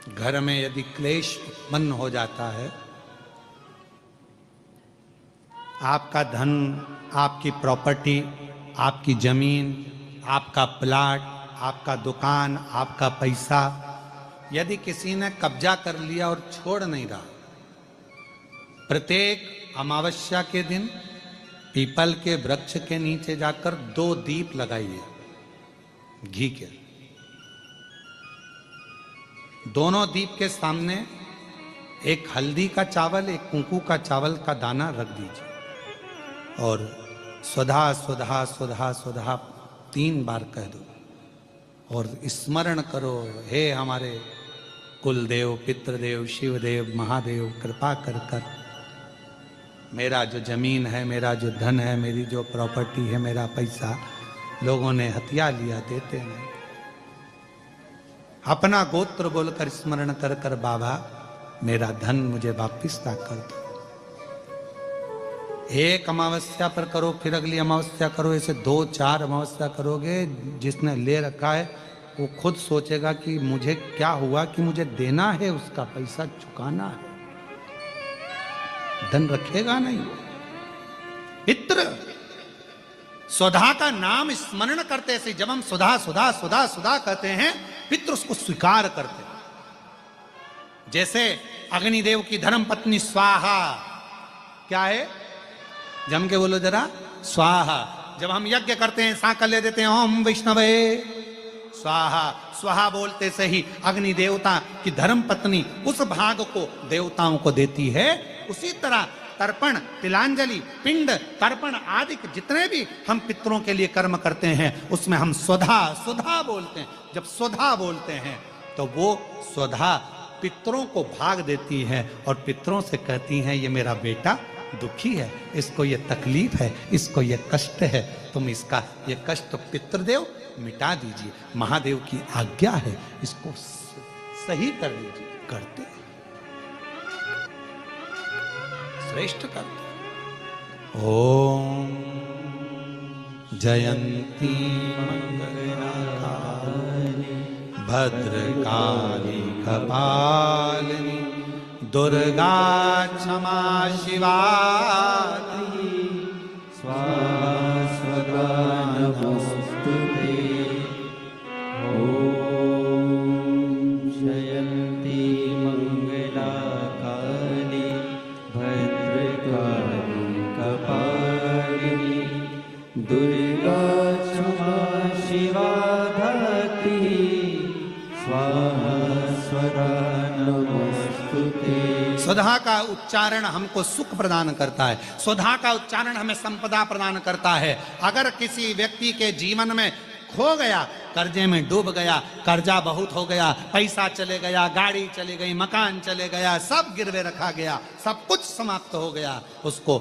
घर में यदि क्लेश उत्पन्न हो जाता है, आपका धन, आपकी प्रॉपर्टी, आपकी जमीन, आपका प्लाट, आपका दुकान, आपका पैसा यदि किसी ने कब्जा कर लिया और छोड़ नहीं रहा, प्रत्येक अमावस्या के दिन पीपल के वृक्ष के नीचे जाकर 2 दीप लगाइए घी के। दोनों दीप के सामने एक हल्दी का चावल, एक कुंकू का चावल का दाना रख दीजिए और स्वधा स्वधा स्वधा स्वधा 3 बार कह दो और स्मरण करो, हे हमारे कुलदेव, पितृदेव, शिवदेव, महादेव, कृपा कर कर मेरा जो जमीन है, मेरा जो धन है, मेरी जो प्रॉपर्टी है, मेरा पैसा लोगों ने हथिया लिया, देते नहीं। अपना गोत्र बोलकर स्मरण कर कर बाबा मेरा धन मुझे वापिस ला कर दो। एक अमावस्या पर करो, फिर अगली अमावस्या करो, ऐसे 2-4 अमावस्या करोगे। जिसने ले रखा है वो खुद सोचेगा कि मुझे क्या हुआ कि मुझे देना है, उसका पैसा चुकाना है, धन रखेगा नहीं। पितृ स्वधा का नाम स्मरण करते से जब हम सुधा सुधा सुधा सुधा कहते हैं, पितृ उसको स्वीकार करते हैं। जैसे अग्निदेव की धर्म पत्नी स्वाहा, क्या है, जम के बोलो जरा, स्वाहा। जब हम यज्ञ करते हैं सांकल्य देते हैं, ओम वैष्णवे स्वाहा, स्वाहा बोलते से ही अग्नि देवता की धर्म पत्नी उस भाग को देवताओं को देती है। उसी तरह तर्पण, तिलांजलि, पिंड, तर्पण आदि जितने भी हम पितरों के लिए कर्म करते हैं उसमें हम स्वधा स्वधा बोलते हैं। जब स्वधा बोलते हैं तो वो स्वधा पितरों को भाग देती है और पितरों से कहती हैं, ये मेरा बेटा दुखी है, इसको ये तकलीफ है, इसको ये कष्ट है, तुम इसका ये कष्ट पितृदेव मिटा दीजिए, महादेव की आज्ञा है, इसको सही कर दीजिए। करते हैं, श्रेष्ठ करते। ओम जयंती मंगलकारिणी भद्रकाली कपालिनी दुर्गा क्षमा शिवा स्वाहा स्वधा नमोस्तुते। ओम जयंती मंगलाकाली भद्रकाली कपालिनी दुर्गा क्षमा शिवा धात्री स्वाहा स्वधा नमोस्तुते। स्वधा का उच्चारण हमको सुख प्रदान करता है, स्वधा का उच्चारण हमें संपदा प्रदान करता है। अगर किसी व्यक्ति के जीवन में खो गया, कर्जे में डूब गया, कर्जा बहुत हो गया, पैसा चले गया, गाड़ी चली गई, मकान चले गया, सब गिरवे रखा गया, सब कुछ समाप्त हो गया, उसको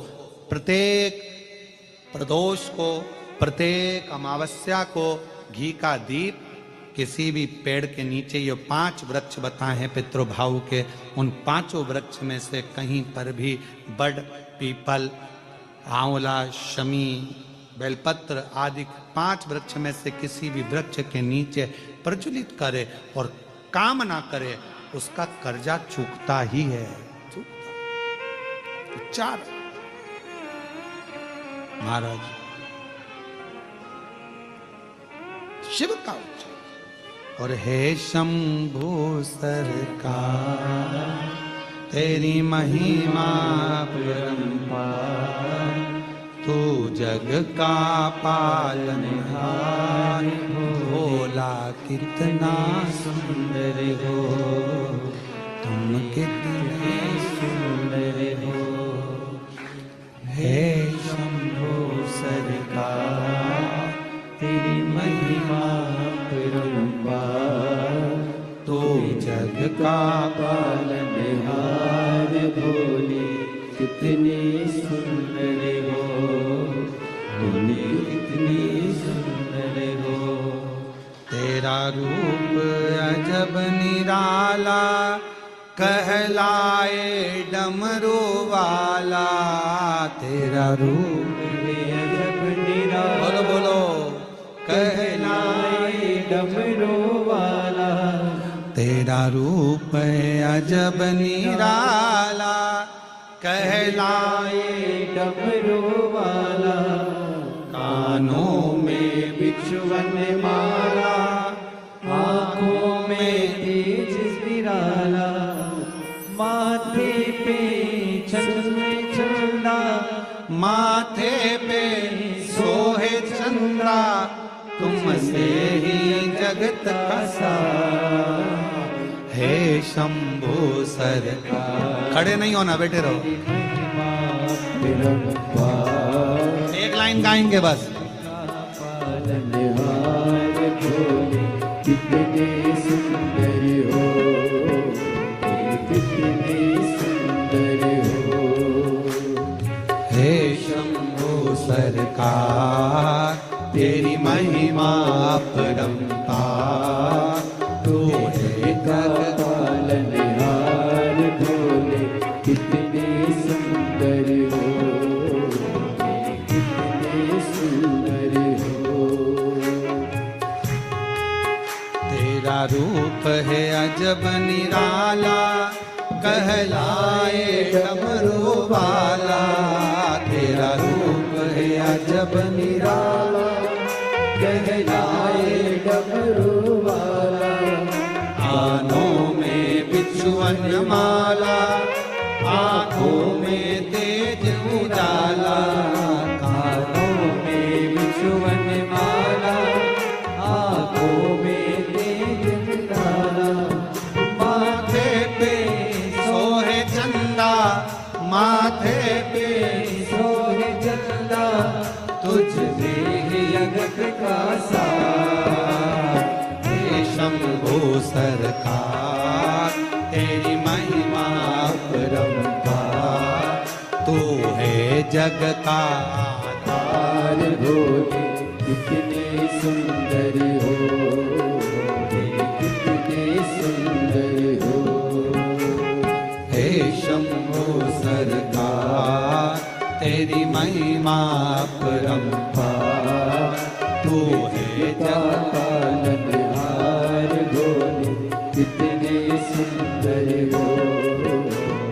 प्रत्येक प्रदोष को, प्रत्येक अमावस्या को घी का दीप किसी भी पेड़ के नीचे, ये 5 वृक्ष बताए हैं पितृभाव के, उन 5 वृक्ष में से कहीं पर भी बड़, पीपल, आंवला, शमी, बेलपत्र आदि 5 वृक्ष में से किसी भी वृक्ष के नीचे प्रज्वलित करे और काम ना करे, उसका कर्जा चूकता ही है, चूकता। उच्चार महाराज शिव का उच्चार। और हे शंभु सरकार तेरी महिमा परंपार, तू जग का पालनहार, भोला कितना सुंदर हो, तुम कितने सुंदर हो। हे शंभु सरकार तेरी महिमा परंपार, तो जग का पालनहार, भोले कितने सुंदर हो, तुम कितने सुंदर हो। तेरा रूप अजब निराला, कहलाए डमरू वाला, तेरा रूप अजब निराला, बोलो बोलो, कहलाए डमरू वाला, तेरा तेरा रूप है अजब निराला, कहलाए डमरू वाला, कानों में बिछुअन माला, आँखों में तेज विराला, माथे पे चंद्र चंदा, माथे पे सोहे चंदा, तुमसे ही जगत का सारा। हे शंभु सरकार। खड़े नहीं होना, बैठे रहो। एक लाइन गाएंगे बस। कितने सुंदर हो, कितने सुंदर हो। हे शंभु सरकार, तेरी महिमा अपरंपार, तू है पालनहार भोले, कितने सुंदर हो, कितने सुंदर हो। तेरा रूप है अजब निराला, कहलाए डमरू वाला। तेरा रूप है अजब निराला, कहलाए डमरू वाला, कानों में बिछुअन माला, आँखों में तेज उजाला। कानों में बिछुअन माला, आँखों में तेज उजाला, माथे पे सोहे चंदा, माथे पे सोहे चंदा, तुझ तुझ जगत का सार। हे शंभु सरकार, तेरी महिमा अपरंपार, तू है जग का आधार। भोले कितने सुंदर हो, कितने सुंदर हो। हे शंभु सरकार, तेरी महिमा अपरंपार, तू है जग पालनहार भोले, कितने सुंदर हो,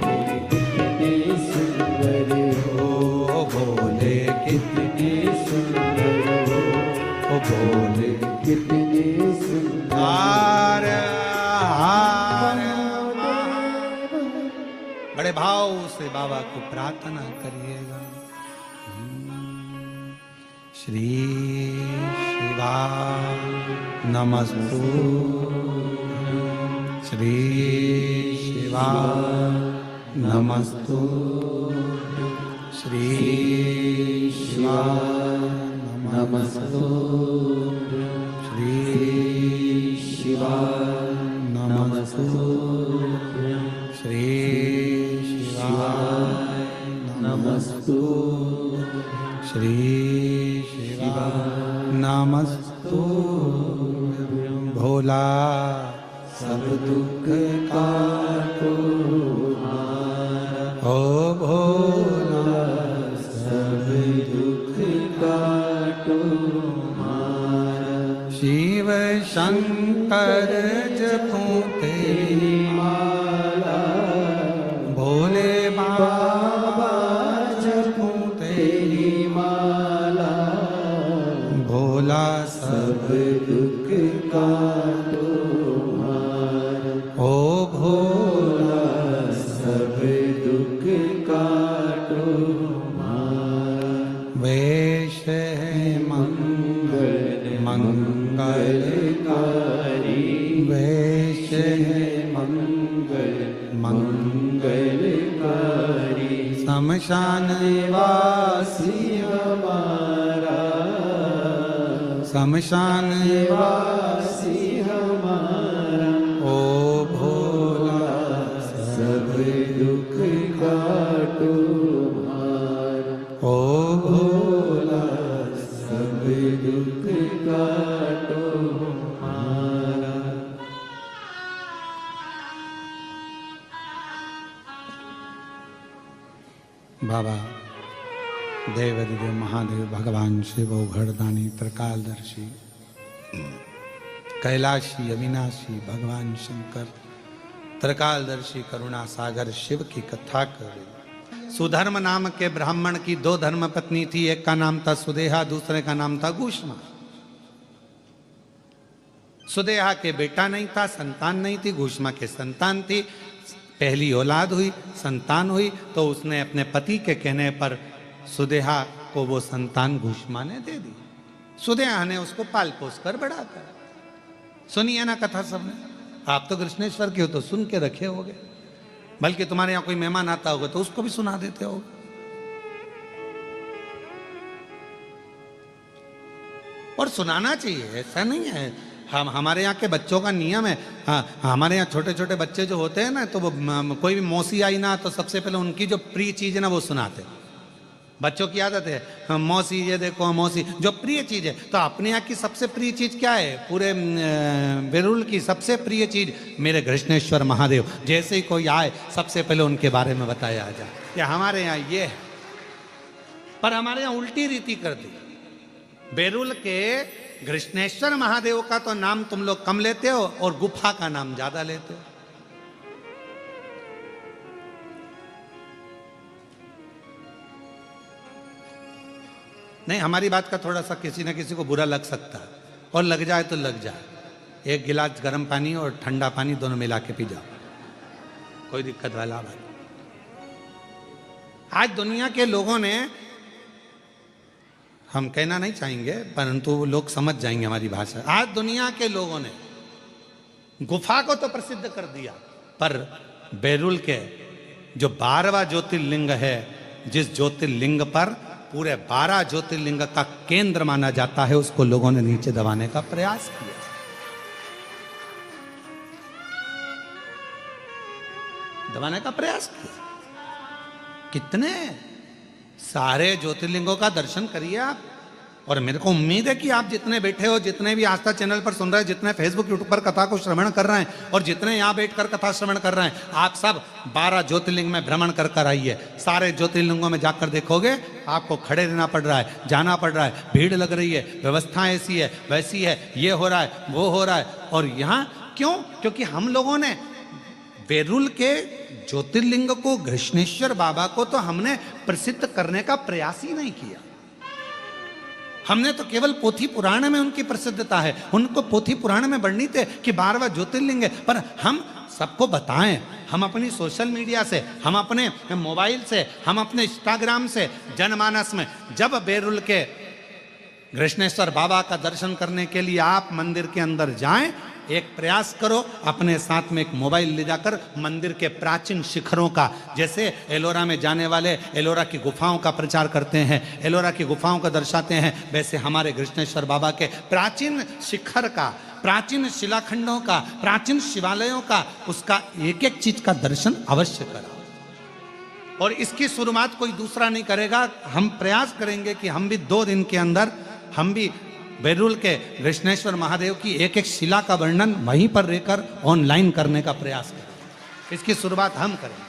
कितने सुंदर हो। भोले कितने सुंदर हो, ओ भोले कितने सुंदर। हार हार। बड़े भाव से बाबा को प्रार्थना करिएगा। श्री शिवा नमस्तु, श्री शिवा नमस्तु, श्री शिवा नमस्तु, श्री शिवा नमस्तु, श्री शिवा नमस्तु, श्री शिवा नमस्तु। भोला सब दुख काटो मारा, ओ भोला सब दुख काटो मारा। शिव शंकर जपूं तेरी माला, भोले बाबा जपूं तेरी माला, भोला सब दुख काटो मारा। ओ भोला सब दुख काटो मारा। वेश है मंगल मंगलकारी, वेश है मंगल मंगलकारी। शमशान वासी हमारा, शमशान वासी हमारा। ओ भोला सब दुख काटो मारा। ओ भोला सब दुख काटो मारा। बाबा देवाधिदेव महादेव भगवान शिव घड़दानी त्रिकालदर्शी कैलाशी अविनाशी भगवान शंकर त्रिकालदर्शी करुणा सागर शिव की कथा कर रही। सुधर्म नाम के ब्राह्मण की दो धर्म पत्नी थी, एक का नाम था सुदेहा, दूसरे का नाम था घूष्मा। सुदेहा के बेटा नहीं था, संतान नहीं थी, घूष्मा के संतान थी। पहली औलाद हुई, संतान हुई, तो उसने अपने पति के कहने पर सुदेहा को वो संतान घूष्मा ने दे दी। सुदेहा ने उसको पाल पोस कर बड़ा कर। सुनिए ना कथा सबने, आप तो कृष्णेश्वर के हो तो सुन के रखे होगे, बल्कि तुम्हारे यहां कोई मेहमान आता होगा तो उसको भी सुना देते हो। और सुनाना चाहिए, ऐसा नहीं है। हम हमारे यहाँ के बच्चों का नियम है, हमारे यहाँ छोटे छोटे बच्चे जो होते हैं ना, तो वो कोई भी मौसी आई ना तो सबसे पहले उनकी जो प्रिय चीज है ना वो सुनाते। बच्चों की आदत है, मौसी ये देखो, मौसी जो प्रिय चीज है। तो अपने यहाँ की सबसे प्रिय चीज क्या है? पूरे बेरुल की सबसे प्रिय चीज मेरे कृष्णेश्वर महादेव। जैसे ही कोई आए सबसे पहले उनके बारे में बताया जाए कि हमारे यहाँ ये है। पर हमारे यहाँ उल्टी रीति कर दी। बेरुल के कृष्णेश्वर महादेव का तो नाम तुम लोग कम लेते हो और गुफा का नाम ज्यादा लेते हो। नहीं, हमारी बात का थोड़ा सा किसी न किसी को बुरा लग सकता है, और लग जाए तो लग जाए। एक गिलास गर्म पानी और ठंडा पानी दोनों मिला के पी जाओ, कोई दिक्कत वाला बात। आज दुनिया के लोगों ने, हम कहना नहीं चाहेंगे परंतु लोग समझ जाएंगे हमारी भाषा, आज दुनिया के लोगों ने गुफा को तो प्रसिद्ध कर दिया, पर बेरुल के जो 12वां ज्योतिर्लिंग है, जिस ज्योतिर्लिंग पर पूरे 12 ज्योतिर्लिंग का केंद्र माना जाता है, उसको लोगों ने नीचे दबाने का प्रयास किया। दबाने का प्रयास किया। कितने सारे ज्योतिर्लिंगों का दर्शन करिए आप। और मेरे को उम्मीद है कि आप जितने बैठे हो, जितने भी आस्था चैनल पर सुन रहे हैं, जितने फेसबुक यूट्यूब पर कथा को श्रवण कर रहे हैं, और जितने यहाँ बैठकर कथा श्रवण कर रहे हैं, आप सब 12 ज्योतिर्लिंग में भ्रमण कर कर आइए। सारे ज्योतिर्लिंगों में जाकर देखोगे आपको खड़े रहना पड़ रहा है, जाना पड़ रहा है, भीड़ लग रही है, व्यवस्था ऐसी है वैसी है, ये हो रहा है वो हो रहा है। और यहाँ क्यों? क्योंकि हम लोगों ने बेरुल के ज्योतिर्लिंग को, कृष्णेश्वर बाबा को तो हमने प्रसिद्ध करने का प्रयास ही नहीं किया। हमने तो केवल पोथी पुराण में उनकी प्रसिद्धता है, उनको पोथी पुराण में वर्णित है कि 12वां ज्योतिर्लिंग है। पर हम सबको बताएं, हम अपनी सोशल मीडिया से, हम अपने मोबाइल से, हम अपने इंस्टाग्राम से, जनमानस में, जब बेरुल के कृष्णेश्वर बाबा का दर्शन करने के लिए आप मंदिर के अंदर जाएं, एक प्रयास करो, अपने साथ में एक मोबाइल ले जाकर मंदिर के प्राचीन शिखरों का, जैसे एलोरा में जाने वाले एलोरा की गुफाओं का प्रचार करते हैं, एलोरा की गुफाओं का दर्शाते हैं, वैसे हमारे कृष्णेश्वर बाबा के प्राचीन शिखर का, प्राचीन शिलाखंडों का, प्राचीन शिवालयों का, उसका एक एक चीज का दर्शन अवश्य कराओ। और इसकी शुरुआत कोई दूसरा नहीं करेगा। हम प्रयास करेंगे कि हम भी 2 दिन के अंदर हम भी बेरुल के कृष्णेश्वर महादेव की एक एक शिला का वर्णन वहीं पर रहकर ऑनलाइन करने का प्रयास करें। इसकी शुरुआत हम करेंगे।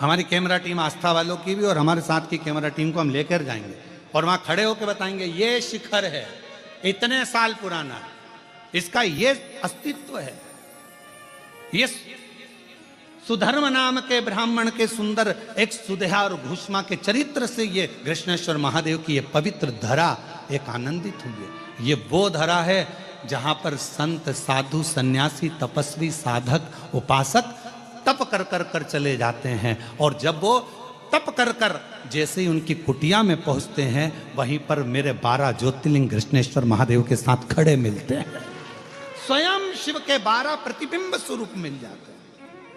हमारी कैमरा टीम आस्था वालों की भी और हमारे साथ की कैमरा टीम को हम लेकर जाएंगे और वहां खड़े होकर बताएंगे ये शिखर है, इतने साल पुराना, इसका ये अस्तित्व है। ये सुधर्म नाम के ब्राह्मण के सुंदर एक सुदेहा और घूष्मा के चरित्र से ये कृष्णेश्वर महादेव की ये पवित्र धरा एक आनंदित हुई है। ये वो धरा है जहां पर संत, साधु, सन्यासी, तपस्वी, साधक, उपासक तप कर कर कर चले जाते हैं। और जब वो तप कर कर जैसे ही उनकी कुटिया में पहुंचते हैं, वहीं पर मेरे 12 ज्योतिर्लिंग कृष्णेश्वर महादेव के साथ खड़े मिलते हैं। स्वयं शिव के 12 प्रतिबिंब स्वरूप मिल जाते हैं।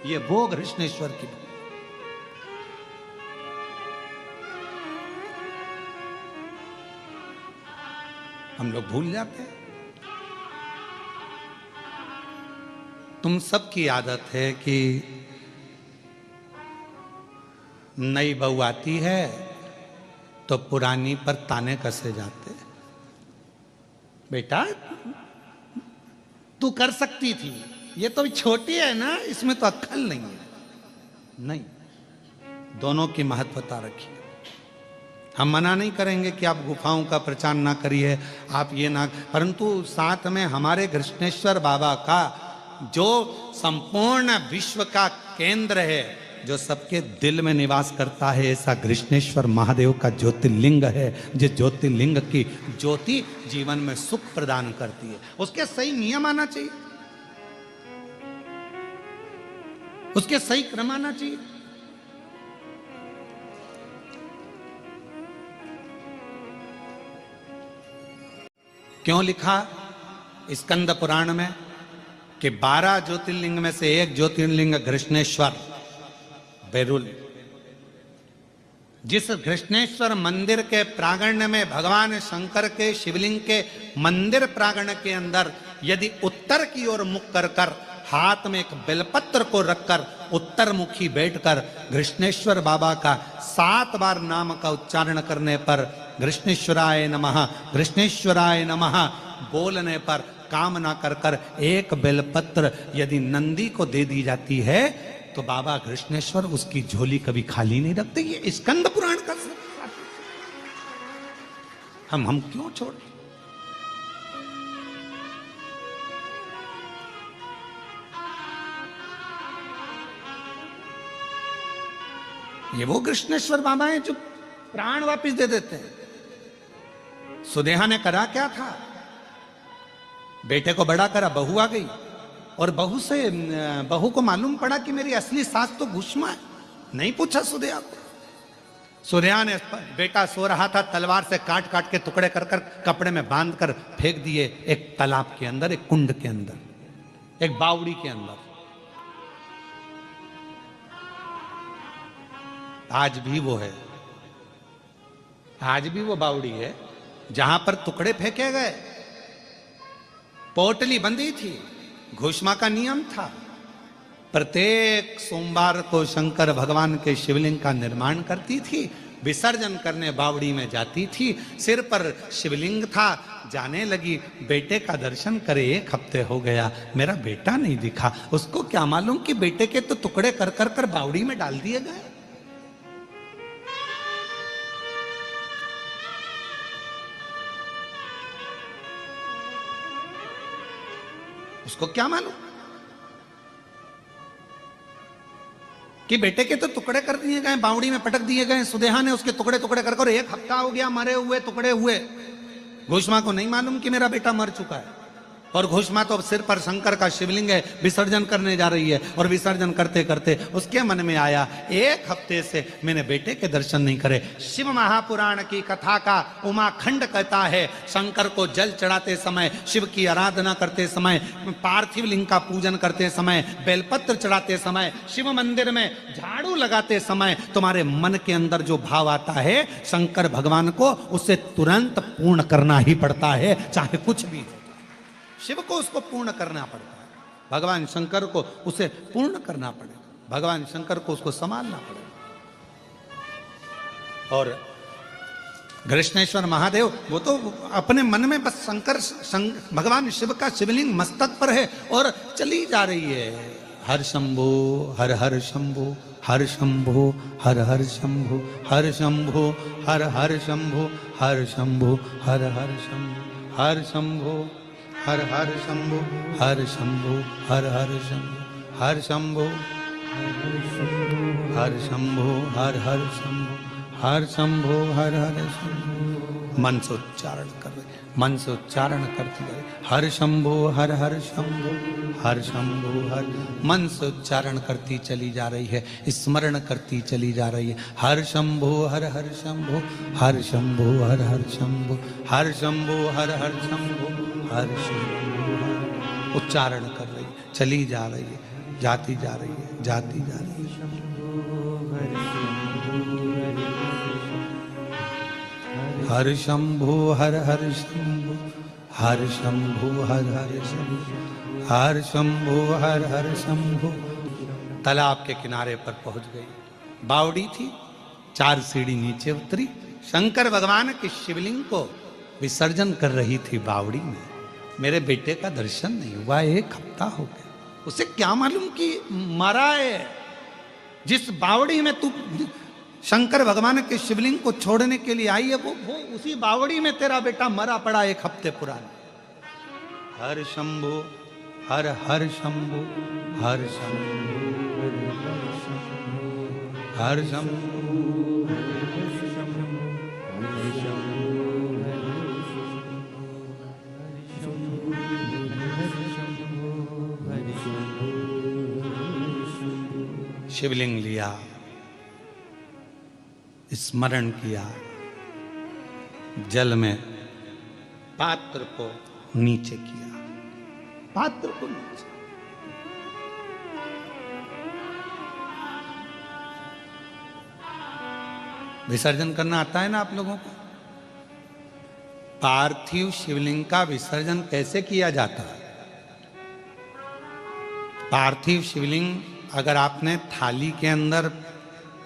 ये वो कृष्णेश्वर की, हम लोग भूल जाते हैं। तुम सबकी आदत है कि नई बहू आती है तो पुरानी पर ताने कसे जाते। बेटा तू कर सकती थी, ये तो छोटी है ना, इसमें तो अक्ल नहीं है। नहीं, दोनों की महत्वता रखिए। हम मना नहीं करेंगे कि आप गुफाओं का प्रचार ना करिए, आप ये ना, परंतु साथ में हमारे कृष्णेश्वर बाबा का जो संपूर्ण विश्व का केंद्र है, जो सबके दिल में निवास करता है, ऐसा कृष्णेश्वर महादेव का ज्योतिर्लिंग है, जिस ज्योतिर्लिंग की ज्योति जीवन में सुख प्रदान करती है। उसके सही नियम आना चाहिए, उसके सही क्रम आना चाहिए। क्यों लिखा स्कंद पुराण में कि 12 ज्योतिर्लिंग में से एक ज्योतिर्लिंग कृष्णेश्वर बेरुल। जिस कृष्णेश्वर मंदिर के प्रांगण में भगवान शंकर के शिवलिंग के मंदिर प्रांगण के अंदर यदि उत्तर की ओर मुख कर कर हाथ में एक बेलपत्र को रखकर उत्तर मुखी बैठकर कृष्णेश्वर बाबा का 7 बार नाम का उच्चारण करने पर कृष्णेश्वराय नमः, कृष्णेश्वराय नमः बोलने पर कामना कर कर एक बेलपत्र यदि नंदी को दे दी जाती है तो बाबा कृष्णेश्वर उसकी झोली कभी खाली नहीं रखते। ये स्कंद पुराण का हम क्यों छोड़े? ये वो कृष्णेश्वर बाबा हैं जो प्राण वापस दे देते हैं। सुदेहा ने करा क्या था? बेटे को बड़ा करा, बहू आ गई और बहू को मालूम पड़ा कि मेरी असली सास तो घुष्मा है। नहीं पूछा सुदेहा को। सुदेहा ने, बेटा सो रहा था, तलवार से काट काट के टुकड़े कर कर कपड़े में बांध कर फेंक दिए एक तालाब के अंदर, एक कुंड के अंदर, एक बावड़ी के अंदर। आज भी वो है, आज भी वो बावड़ी है जहां पर टुकड़े फेंके गए। पोटली बंदी थी, घोषणा का नियम था। प्रत्येक सोमवार को शंकर भगवान के शिवलिंग का निर्माण करती थी, विसर्जन करने बावड़ी में जाती थी। सिर पर शिवलिंग था, जाने लगी, बेटे का दर्शन करे 1 हफ्ते हो गया, मेरा बेटा नहीं दिखा। उसको क्या मालूम कि बेटे के तो टुकड़े कर कर कर बावड़ी में डाल दिए गए। उसको क्या मालूम कि बेटे के तो टुकड़े कर दिए गए, बावड़ी में पटक दिए गए। सुदेहा ने उसके टुकड़े टुकड़े कर 1 हफ्ता हो गया मरे हुए, टुकड़े हुए। घोषमा को नहीं मालूम कि मेरा बेटा मर चुका है। और घोषमा तो अब सिर पर शंकर का शिवलिंग है, विसर्जन करने जा रही है। और विसर्जन करते करते उसके मन में आया, 1 हफ्ते से मैंने बेटे के दर्शन नहीं करे। शिव महापुराण की कथा का उमाखंड कहता है, शंकर को जल चढ़ाते समय, शिव की आराधना करते समय, पार्थिव लिंग का पूजन करते समय, बेलपत्र चढ़ाते समय, शिव मंदिर में झाड़ू लगाते समय तुम्हारे मन के अंदर जो भाव आता है शंकर भगवान को, उसे तुरंत पूर्ण करना ही पड़ता है, चाहे कुछ भी। शिव को उसको पूर्ण करना पड़ता है, भगवान शंकर को उसे पूर्ण करना पड़ेगा, भगवान शंकर को उसको संभालना पड़ेगा। और कृष्णेश्वर महादेव वो तो अपने मन में बस भगवान शिव का शिवलिंग मस्तक पर है और चली जा रही है। हर शंभो हर हर शंभो, हर शंभो हर हर शंभो, हर शंभो हर हर शंभो, हर शंभो हर हर शंभो, हर शंभो हर हर शंभो, हर शंभो हर हर शंभो, हर शंभो हर शंभो, हर हर शंभो, हर शंभो हर हर शंभो। मन से उच्चारण कर रहे, मन से उच्चारण करती रहे, हर शंभो हर हर शंभो, हर शंभो हर, मन से उच्चारण करती चली जा रही है, स्मरण करती चली जा रही है। हर शंभो हर हर शंभो, हर शंभो हर हर शंभो, हर शंभो हर हर शंभो, हर शंभो हर, उच्चारण कर रही है, चली जा रही है, जाती जा रही है, जाती जा रही है। हर शंभो हर हर शंभो, हर शंभो हर हर शंभो, हर शंभो हर हर शंभो। तालाब के किनारे पर पहुंच गई, बावड़ी थी, 4 सीढ़ी नीचे उतरी, शंकर भगवान के शिवलिंग को विसर्जन कर रही थी बावड़ी में। मेरे बेटे का दर्शन नहीं हुआ, 1 हफ्ता हो गया। उसे क्या मालूम कि मरा है। जिस बावड़ी में तू शंकर भगवान के शिवलिंग को छोड़ने के लिए आई है, वो उसी बावड़ी में तेरा बेटा मरा पड़ा 1 हफ्ते पुराना। हर शंभु हर हर शंभु हर शंभु हर शंभु। शिवलिंग लिया, स्मरण किया, जल में पात्र को नीचे किया, पात्र को नीचे। विसर्जन करना आता है ना आप लोगों को? पार्थिव शिवलिंग का विसर्जन कैसे किया जाता है? पार्थिव शिवलिंग अगर आपने थाली के अंदर,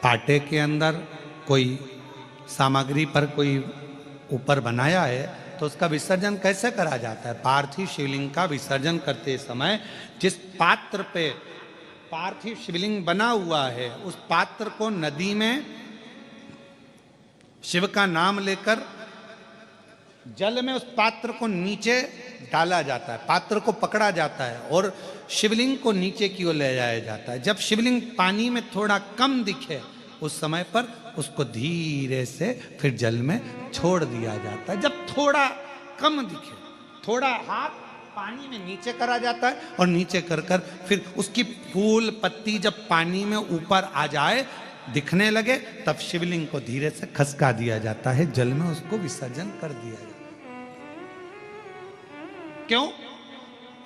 पाटे के अंदर कोई सामग्री पर कोई ऊपर बनाया है तो उसका विसर्जन कैसे करा जाता है? पार्थिव शिवलिंग का विसर्जन करते समय जिस पात्र पे पार्थिव शिवलिंग बना हुआ है उस पात्र को नदी में शिव का नाम लेकर जल में उस पात्र को नीचे डाला जाता है, पात्र को पकड़ा जाता है और शिवलिंग को नीचे की ओर ले जाया जाता है। जब शिवलिंग पानी में थोड़ा कम दिखे उस समय पर उसको धीरे से फिर जल में छोड़ दिया जाता है। जब थोड़ा कम दिखे, थोड़ा हाथ पानी में नीचे करा जाता है और नीचे कर कर फिर उसकी फूल पत्ती जब पानी में ऊपर आ जाए, दिखने लगे, तब शिवलिंग को धीरे से खसका दिया जाता है, जल में उसको विसर्जन कर दिया जाता है। क्यों?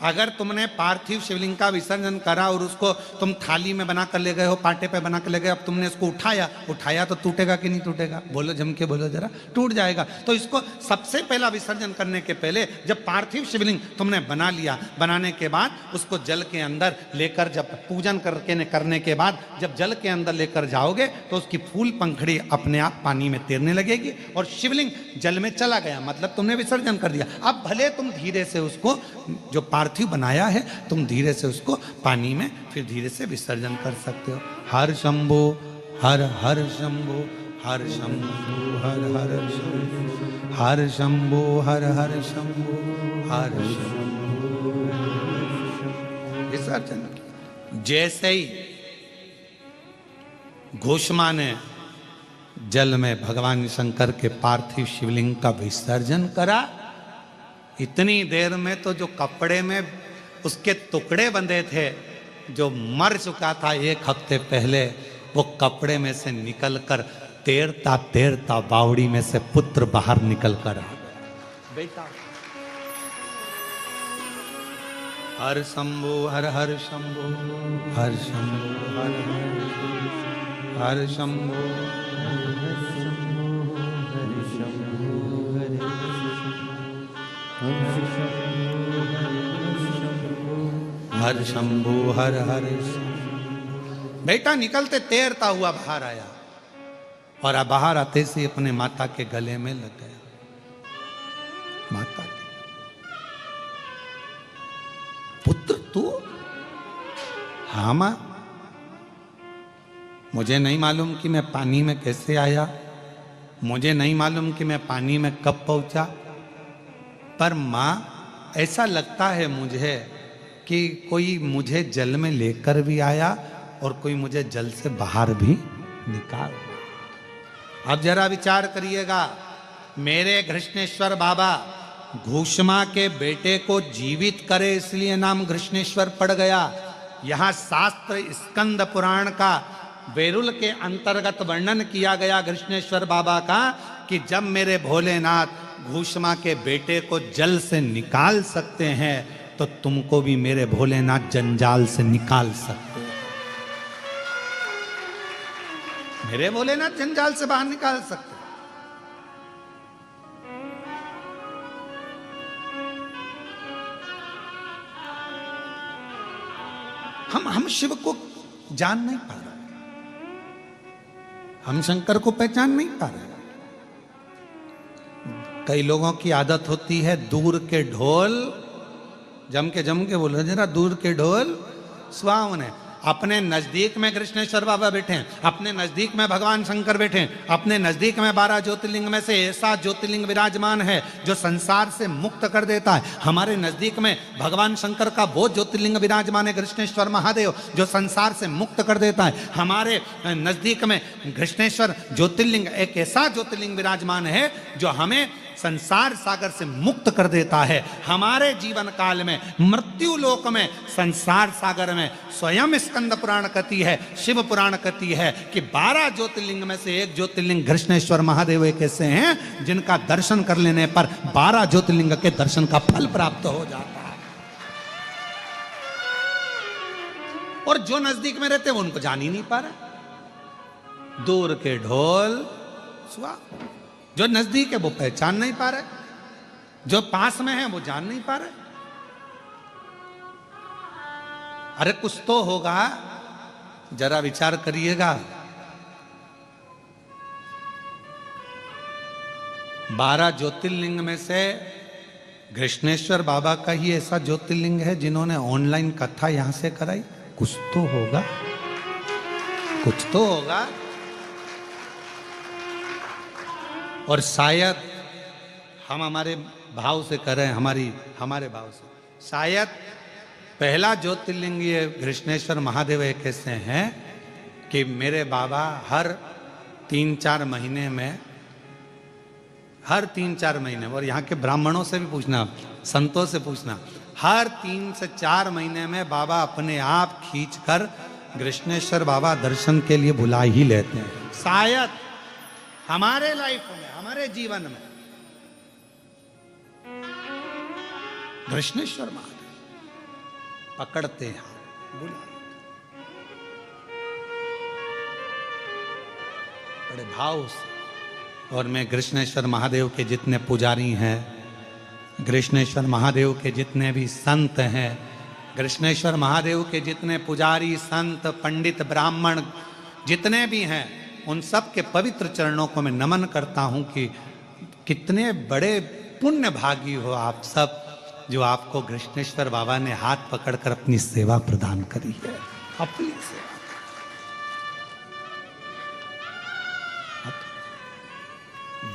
अगर तुमने पार्थिव शिवलिंग का विसर्जन करा और उसको तुम थाली में बना कर ले गए हो, पाटे पे बना कर ले गए, अब तुमने उसको उठाया तो टूटेगा कि नहीं टूटेगा? बोलो, जम के बोलो जरा। टूट जाएगा। तो इसको सबसे पहला विसर्जन करने के पहले जब पार्थिव शिवलिंग तुमने बना लिया, बनाने के बाद उसको जल के अंदर लेकर, जब पूजन करने के बाद जब जल के अंदर लेकर जाओगे तो उसकी फूल पंखड़ी अपने आप पानी में तैरने लगेगी और शिवलिंग जल में चला गया, मतलब तुमने विसर्जन कर दिया। अब भले तुम धीरे से उसको, जो पार्थिव बनाया है, तुम धीरे से उसको पानी में फिर धीरे से विसर्जन कर सकते हो। हर शंभो हर हर शंभो हर शंभो हर हर शंभो हर शंभो हर हर शंभो हर शंभो विसर्जन। जैसे ही घोषमा ने जल में भगवान शंकर के पार्थिव शिवलिंग का विसर्जन करा, इतनी देर में तो जो कपड़े में उसके टुकड़े बंधे थे, जो मर चुका था 1 हफ्ते पहले, वो कपड़े में से निकलकर तैरता तैरता बावड़ी में से पुत्र बाहर निकल कर आ गया। बेटा हर शंभो हर हर शंभो हर शंभो हर हर शंभो हर शंभु हर हर। बेटा निकलते तैरता हुआ बाहर आया और अब बाहर आते से अपने माता के गले में लग गया। माता के पुत्र तू? हाँ मां, मुझे नहीं मालूम कि मैं पानी में कैसे आया, मुझे नहीं मालूम कि मैं पानी में कब पहुंचा, पर मां ऐसा लगता है मुझे कि कोई मुझे जल में लेकर भी आया और कोई मुझे जल से बाहर भी निकाल। अब जरा विचार करिएगा, मेरे घृष्णेश्वर बाबा घोषमा के बेटे को जीवित करे इसलिए नाम घृष्णेश्वर पड़ गया। यहाँ शास्त्र स्कंद पुराण का वेरुल के अंतर्गत वर्णन किया गया घृष्णेश्वर बाबा का कि जब मेरे भोलेनाथ घोषमा के बेटे को जल से निकाल सकते हैं तो तुमको भी मेरे भोलेनाथ जंजाल से निकाल सकते हो। मेरे भोलेनाथ जंजाल से बाहर निकाल सकते। हम शिव को जान नहीं पा रहे, हम शंकर को पहचान नहीं पा रहे। कई लोगों की आदत होती है दूर के ढोल, जम के बोलो जरा, दूर के ढोल सुहावने। अपने नजदीक में कृष्णेश्वर बाबा बैठे हैं, अपने नजदीक में भगवान शंकर बैठे हैं, अपने नजदीक में 12 ज्योतिर्लिंग में से ऐसा ज्योतिर्लिंग विराजमान है जो संसार से मुक्त कर देता है। हमारे नजदीक में भगवान शंकर का वो ज्योतिर्लिंग विराजमान है कृष्णेश्वर महादेव जो संसार से मुक्त कर देता है। हमारे नजदीक में कृष्णेश्वर ज्योतिर्लिंग एक ऐसा ज्योतिर्लिंग विराजमान है जो हमें संसार सागर से मुक्त कर देता है। हमारे जीवन काल में मृत्यु लोक में संसार सागर में स्वयं स्कंद पुराण कहती है, शिव पुराण कहती है कि 12 ज्योतिर्लिंग में से एक ज्योतिर्लिंग कृष्णेश्वर महादेव एक ऐसे हैं जिनका दर्शन कर लेने पर 12 ज्योतिर्लिंग के दर्शन का फल प्राप्त हो जाता है। और जो नजदीक में रहते हैं वो उनको जान ही नहीं पा रहे। दूर के ढोल सुहा, जो नजदीक है वो पहचान नहीं पा रहे, जो पास में है वो जान नहीं पा रहे। अरे कुछ तो होगा, जरा विचार करिएगा। 12 ज्योतिर्लिंग में से कृष्णेश्वर बाबा का ही ऐसा ज्योतिर्लिंग है जिन्होंने ऑनलाइन कथा यहां से कराई। कुछ तो होगा, कुछ तो होगा। और शायद हम हमारे भाव से करें, हमारे भाव से शायद पहला ज्योतिर्लिंग ये कृष्णेश्वर महादेव एक ऐसे हैं कि मेरे बाबा हर 3-4 महीने में, हर 3-4 महीने, और यहाँ के ब्राह्मणों से भी पूछना, संतों से पूछना, हर 3 से 4 महीने में बाबा अपने आप खींचकर कृष्णेश्वर बाबा दर्शन के लिए बुला ही लेते हैं। शायद हमारे लाइफ में, हमारे जीवन में कृष्णेश्वर महादेव पकड़ते हैं, बुलाते बड़े भाव से। और मैं कृष्णेश्वर महादेव के जितने पुजारी हैं, कृष्णेश्वर महादेव के जितने भी संत हैं, कृष्णेश्वर महादेव के जितने पुजारी संत पंडित ब्राह्मण जितने भी हैं, उन सब के पवित्र चरणों को मैं नमन करता हूं कि कितने बड़े पुण्य भागी हो आप सब जो आपको कृष्णेश्वर बाबा ने हाथ पकड़कर अपनी सेवा प्रदान करी है। अपनी सेवा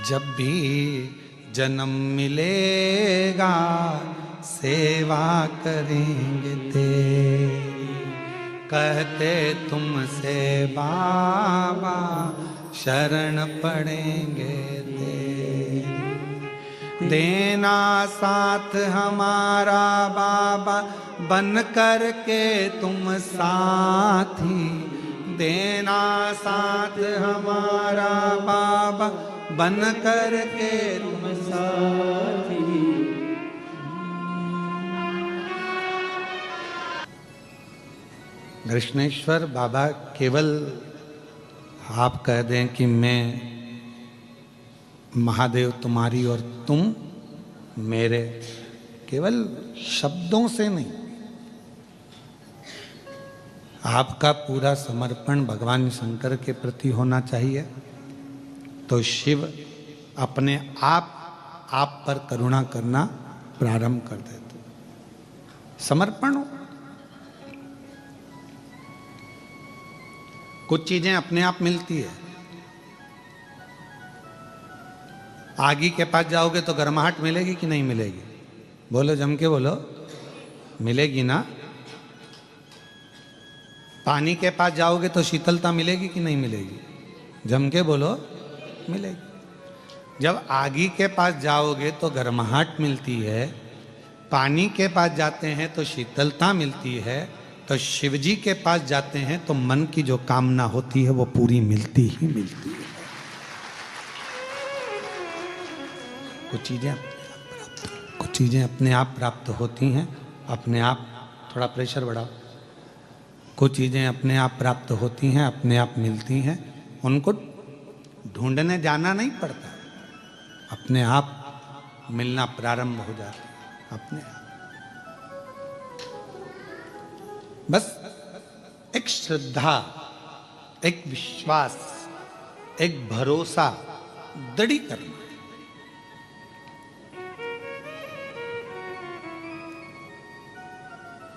जब भी जन्म मिलेगा सेवा करेंगे तेरी, कहते तुमसे बाबा शरण पड़ेंगे तेरी। देना साथ हमारा बाबा बन कर के तुम साथी, देना साथ हमारा बाबा बन कर के तुम साथी। कृष्णेश्वर बाबा केवल आप कह दें कि मैं महादेव तुम्हारी और तुम मेरे, केवल शब्दों से नहीं, आपका पूरा समर्पण भगवान शंकर के प्रति होना चाहिए। तो शिव अपने आप पर करुणा करना प्रारंभ कर देते। समर्पण हो, कुछ चीजें अपने आप मिलती है। आगी के पास जाओगे तो गर्माहट मिलेगी कि नहीं मिलेगी? बोलो, जम के बोलो, मिलेगी ना। पानी के पास जाओगे तो शीतलता मिलेगी कि नहीं मिलेगी? जम के बोलो, मिलेगी। जब आगी के पास जाओगे तो गर्माहट मिलती है, पानी के पास जाते हैं तो शीतलता मिलती है, तो शिव जी के पास जाते हैं तो मन की जो कामना होती है वो पूरी मिलती ही मिलती है। कुछ चीज़ें अपने आप प्राप्त होती हैं, अपने आप। थोड़ा प्रेशर बढ़ाओ। कुछ चीज़ें अपने आप प्राप्त होती हैं, अपने आप मिलती हैं, उनको ढूंढने जाना नहीं पड़ता, अपने आप मिलना प्रारंभ हो जाता है, अपने आप। बस एक श्रद्धा, एक विश्वास, एक भरोसा दृढ़ करना।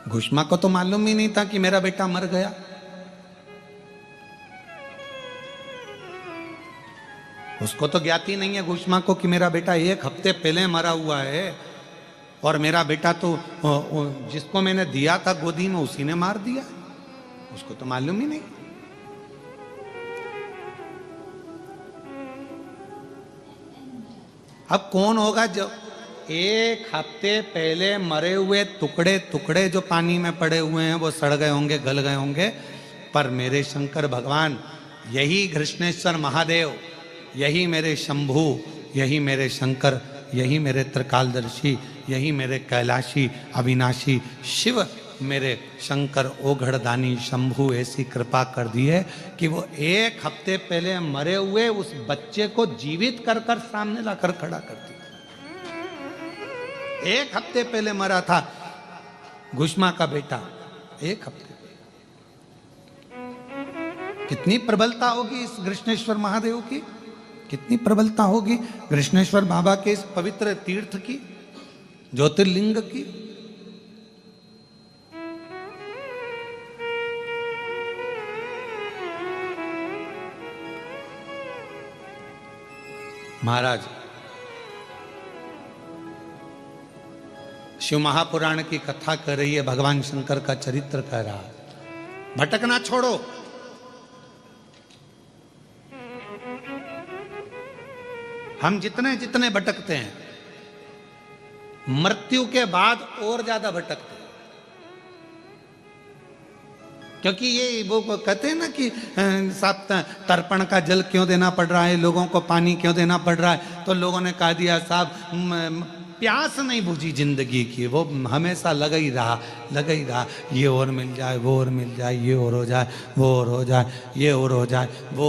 घुष्मा को तो मालूम ही नहीं था कि मेरा बेटा मर गया। उसको तो ज्ञात ही नहीं है घुष्मा को कि मेरा बेटा 1 हफ्ते पहले मरा हुआ है, और मेरा बेटा तो जिसको मैंने दिया था गोदी में उसी ने मार दिया। उसको तो मालूम ही नहीं। अब कौन होगा जो 1 हफ्ते पहले मरे हुए टुकड़े टुकड़े जो पानी में पड़े हुए हैं वो सड़ गए होंगे, गल गए होंगे, पर मेरे शंकर भगवान, यही कृष्णेश्वर महादेव, यही मेरे शंभु, यही मेरे शंकर, यही मेरे त्रिकालदर्शी, यही मेरे कैलाशी अविनाशी शिव, मेरे शंकर ओघड़दानी शंभु ऐसी कृपा कर दी है कि वो 1 हफ्ते पहले मरे हुए उस बच्चे को जीवित कर कर सामने लाकर खड़ा कर दिया। 1 हफ्ते पहले मरा था घुष्मा का बेटा, 1 हफ्ते। कितनी प्रबलता होगी इस कृष्णेश्वर महादेव की, कितनी प्रबलता होगी कृष्णेश्वर बाबा के इस पवित्र तीर्थ की, ज्योतिर्लिंग की। महाराज शिव महापुराण की कथा कर रही है, भगवान शंकर का चरित्र कह रहा है। भटकना छोड़ो, हम जितने जितने भटकते हैं मृत्यु के बाद और ज्यादा भटकते हैं, क्योंकि ये वो कहते हैं ना कि साथ तर्पण का जल क्यों देना पड़ रहा है, लोगों को पानी क्यों देना पड़ रहा है, तो लोगों ने कह दिया साहब प्यास नहीं बुझी जिंदगी की, वो हमेशा लगा ही रहा, ये और मिल जाए, वो और मिल जाए, ये और हो जाए, वो और हो जाए, ये और हो जाए, वो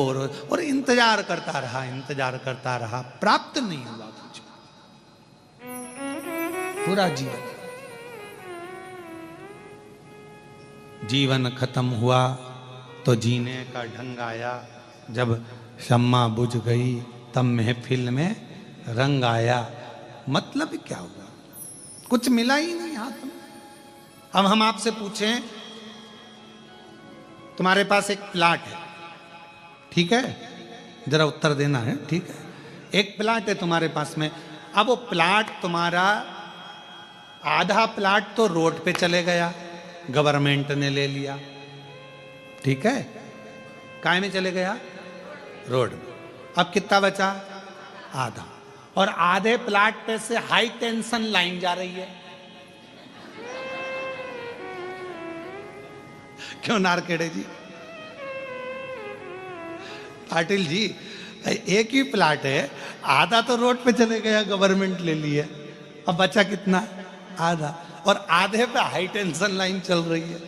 और इंतजार करता रहा, प्राप्त नहीं हुआ कुछ पूरा जीवन खत्म हुआ तो जीने का ढंग आया, जब शम्मा बुझ गई तब महफिल में रंग आया। मतलब क्या हुआ, कुछ मिला ही नहीं हाथ में। अब हम आपसे पूछें, तुम्हारे पास एक प्लाट है, ठीक है, जरा उत्तर देना है, ठीक है। एक प्लाट है तुम्हारे पास में, अब वो प्लाट तुम्हारा आधा प्लाट तो रोड पे चले गया, गवर्नमेंट ने ले लिया, ठीक है, काय में चले गया, रोड में। अब कितना बचा, आधा, और आधे प्लाट पे से हाई टेंशन लाइन जा रही है। क्यों नारकेड़े जी, पाटिल जी, एक ही प्लाट है, आधा तो रोड पे चले गया, गवर्नमेंट ले ली है, अब बचा कितना, आधा, और आधे पे हाई टेंशन लाइन चल रही है।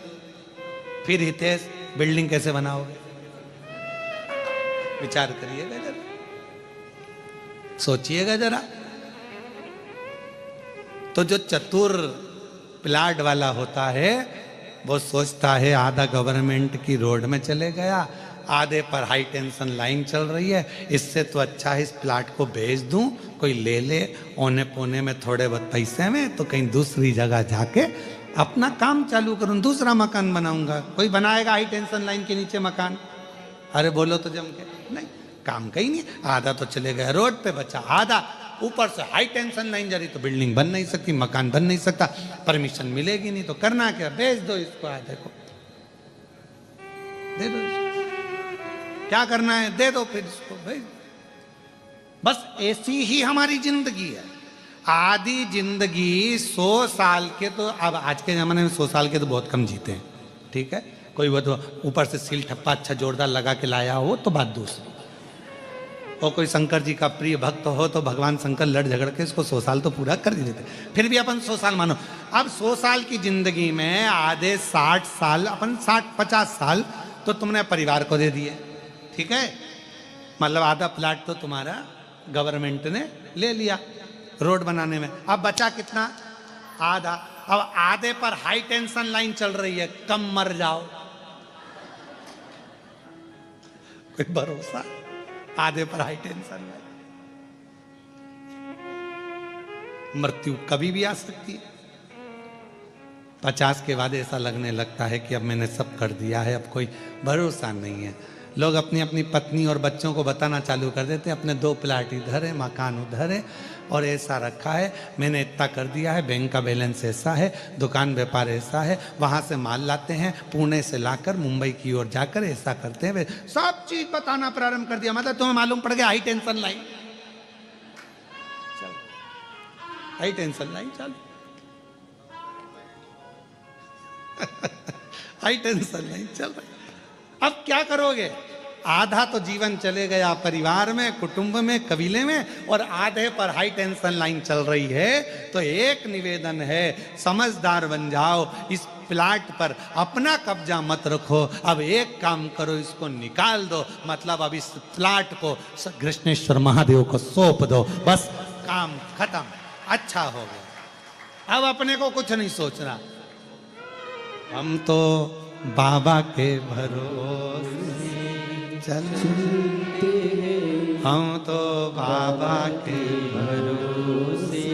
फिर हितेश बिल्डिंग कैसे बनाओगे, विचार करिएगा जरा, सोचिएगा जरा। तो जो चतुर प्लाट वाला होता है वो सोचता है आधा गवर्नमेंट की रोड में चले गया, आधे पर हाई टेंशन लाइन चल रही है, इससे तो अच्छा है इस प्लाट को बेच दूं, कोई ले ले औने पौने में थोड़े बहुत पैसे में, तो कहीं दूसरी जगह जाके अपना काम चालू करूं, दूसरा मकान बनाऊंगा। कोई बनाएगा हाई टेंशन लाइन के नीचे मकान, अरे बोलो तो जम के, नहीं, काम कहीं नहीं, आधा तो चले गया रोड पे, बचा आधा, ऊपर से हाई टेंशन लाइन जा रही, तो बिल्डिंग बन नहीं सकती, मकान बन नहीं सकता, परमिशन मिलेगी नहीं, तो करना क्या, बेच दो इसको, आधे को दे दो इसको। क्या करना है, दे दो फिर इसको भाई। बस ऐसी ही हमारी जिंदगी है। आधी जिंदगी 100 साल के, तो अब आज के जमाने में 100 साल के तो बहुत कम जीते हैं, ठीक है, कोई वो तो ऊपर से सील ठप्पा अच्छा जोरदार लगा के लाया हो तो बात दूसरी, और कोई शंकर जी का प्रिय भक्त हो तो भगवान शंकर लड़ झगड़ के इसको 100 साल तो पूरा कर ही देते, फिर भी अपन 100 साल मानो। अब 100 साल की जिंदगी में आधे 60 साल, अपन 60-50 साल तो तुमने परिवार को दे दिए, ठीक है, मतलब आधा प्लाट तो तुम्हारा गवर्नमेंट ने ले लिया रोड बनाने में, अब बचा कितना, आधा। अब आधे पर हाई टेंशन लाइन चल रही है, कम मर जाओ, कोई भरोसा, आधे पर हाई टेंशन लाइन, मृत्यु कभी भी आ सकती है, 50 के बाद ऐसा लगने लगता है कि अब मैंने सब कर दिया है, अब कोई भरोसा नहीं है। लोग अपनी अपनी पत्नी और बच्चों को बताना चालू कर देते हैं, अपने 2 प्लाट इधर है, मकान उधर है, और ऐसा रखा है, मैंने इतना कर दिया है, बैंक का बैलेंस ऐसा है, दुकान व्यापार ऐसा है, वहाँ से माल लाते हैं, पुणे से लाकर मुंबई की ओर जाकर ऐसा करते हैं। सब चीज बताना प्रारंभ कर दिया। मतलब तुम्हें मालूम पड़ गया हाई टेंशन लाइन, चल हाई टेंशन लाइन चल हाई टेंशन लाइन चल रही। अब क्या करोगे? आधा तो जीवन चले गया परिवार में, कुटुंब में, कबीले में, और आधे पर हाई टेंशन लाइन चल रही है। तो एक निवेदन है, समझदार बन जाओ, इस प्लाट पर अपना कब्जा मत रखो। अब एक काम करो, इसको निकाल दो, मतलब अब इस प्लाट को कृष्णेश्वर महादेव को सौंप दो, बस काम खत्म, अच्छा हो गया। अब अपने को कुछ नहीं सोचना, हम तो बाबा के भरोसे चलते हैं, हम तो बाबा के भरोसे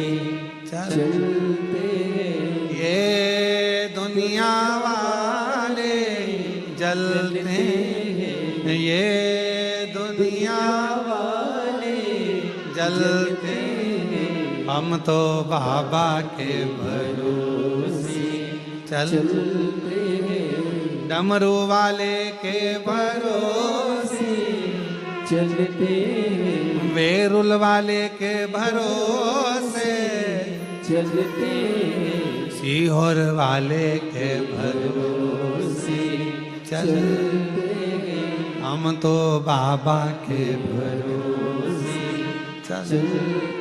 चलते हैं। ये दुनिया वाले जलते हैं, ये दुनिया वाले जलते हैं, हम तो बाबा के भरोसे चलते हैं। डमरू वाले के भरोसे चलते हैं, वेरुल वाले के भरोसे चलते हैं, सीहोर वाले के भरोसे चलते हैं, हम तो बाबा के भरोसे चलते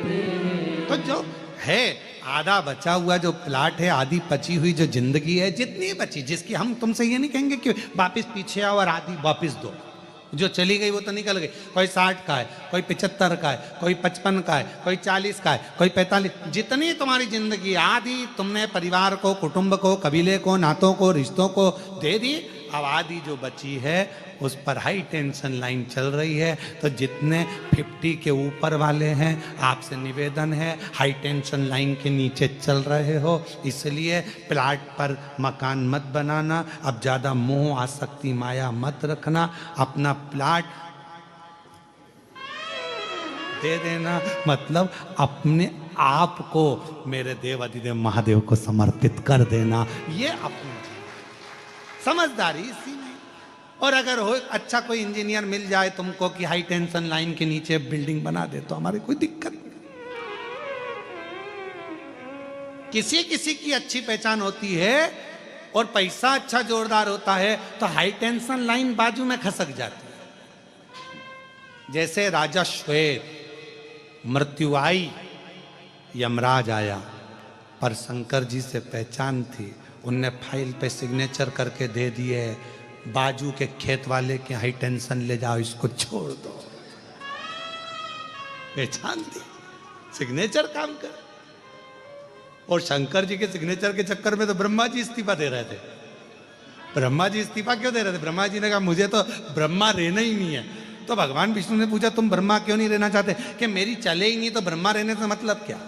हैं। तो जो है आधा बचा हुआ जो प्लाट है, आधी बची हुई जो जिंदगी है, जितनी बची, जिसकी हम तुमसे ये नहीं कहेंगे कि वापस पीछे आओ और आधी वापस दो, जो चली गई वो तो निकल गई। कोई 60 का है, कोई 75 का है, कोई 55 का है, कोई 40 का है, कोई 45, जितनी तुम्हारी जिंदगी आधी तुमने परिवार को, कुटुंब को, कबीले को, नातों को, रिश्तों को दे दी। अब आधी जो बची है उस पर हाई टेंशन लाइन चल रही है। तो जितने 50 के ऊपर वाले हैं, आपसे निवेदन है, हाई टेंशन लाइन के नीचे चल रहे हो, इसलिए प्लाट पर मकान मत बनाना। अब ज़्यादा मोह आसक्ति माया मत रखना, अपना प्लाट दे देना, मतलब अपने आप को मेरे देव अधिदेव महादेव को समर्पित कर देना। ये अपनी समझदारी इसी में। और अगर हो अच्छा कोई इंजीनियर मिल जाए तुमको कि हाई टेंशन लाइन के नीचे बिल्डिंग बना दे, तो हमारी कोई दिक्कत नहीं। किसी किसी की अच्छी पहचान होती है और पैसा अच्छा जोरदार होता है, तो हाई टेंशन लाइन बाजू में खसक जाती है। जैसे राजा श्वेत, मृत्यु आई, यमराज आया, पर शंकर जी से पहचान थी, उनने फाइल पे सिग्नेचर करके दे दिए, बाजू के खेत वाले के हाई टेंशन ले जाओ, इसको छोड़ दो। पहचान दी, सिग्नेचर काम कर। और शंकर जी के सिग्नेचर के चक्कर में तो ब्रह्मा जी इस्तीफा दे रहे थे। ब्रह्मा जी इस्तीफा क्यों दे रहे थे? ब्रह्मा जी ने कहा मुझे तो ब्रह्मा रहना ही नहीं है। तो भगवान विष्णु ने पूछा तुम ब्रह्मा क्यों नहीं रहना चाहते? कि मेरी चले ही नहीं, तो ब्रह्मा रहने से मतलब क्या?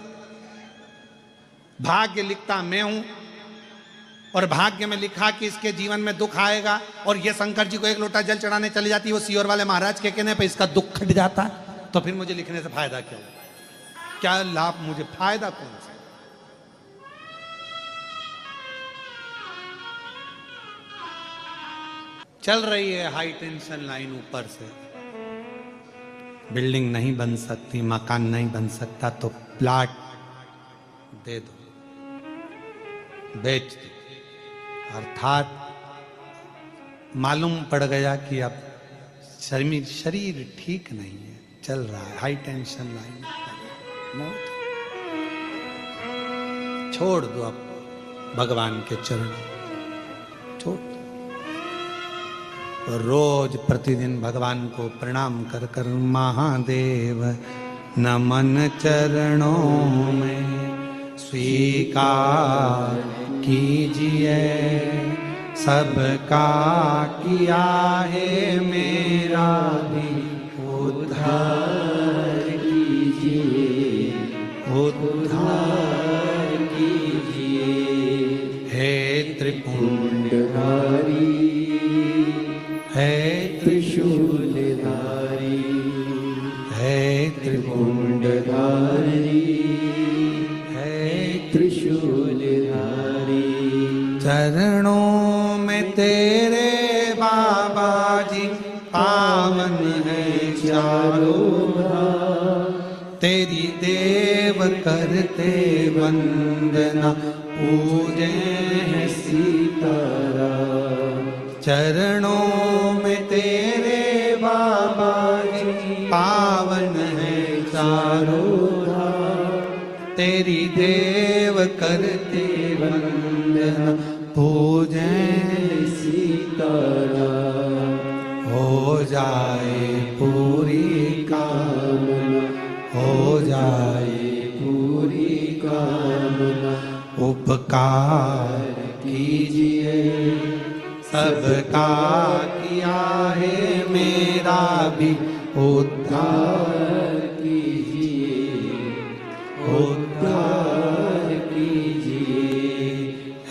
भाग्य लिखता मैं हूं, और भाग्य में लिखा कि इसके जीवन में दुख आएगा, और ये शंकर जी को एक लोटा जल चढ़ाने चली जाती है, वो सीहोर वाले महाराज के कहने पे इसका दुख खट जाता है, तो फिर मुझे लिखने से फायदा क्या? क्या लाभ मुझे, फायदा कौन सा? चल रही है हाई टेंशन लाइन ऊपर से, बिल्डिंग नहीं बन सकती, मकान नहीं बन सकता, तो प्लाट दे दो, बेच दो। अर्थात मालूम पड़ गया कि अब शरीर ठीक नहीं है, चल रहा है हाई टेंशन लाइन, मौत छोड़ दो, अब भगवान के चरण छोड़ दो। रोज प्रतिदिन भगवान को प्रणाम कर कर महादेव नमन चरणों में स्वीकार कीजिए, सबका किया है मेरा भी उद्धार कीजिए, उद्धार कीजिए। हे त्रिपुंडधारी है त्रिशूलधारी है त्रिपुंडधारी है त्रिशूलधारी चरणों में तेरे बाबा जी पावन है चारों धाम। तेरी देव करते वंदना पूजे हैं सीताराम। चरणों में तेरे बाबा जी पावन है चारों धाम। तेरी देव करते वंदना पूजे हैं सीताराम। हो जाए पूरी कामना हो जाए पूरी कामना उपकार कीजिए सबका किया है मेरा भी उद्धार कीजिए उद्धार कीजिए।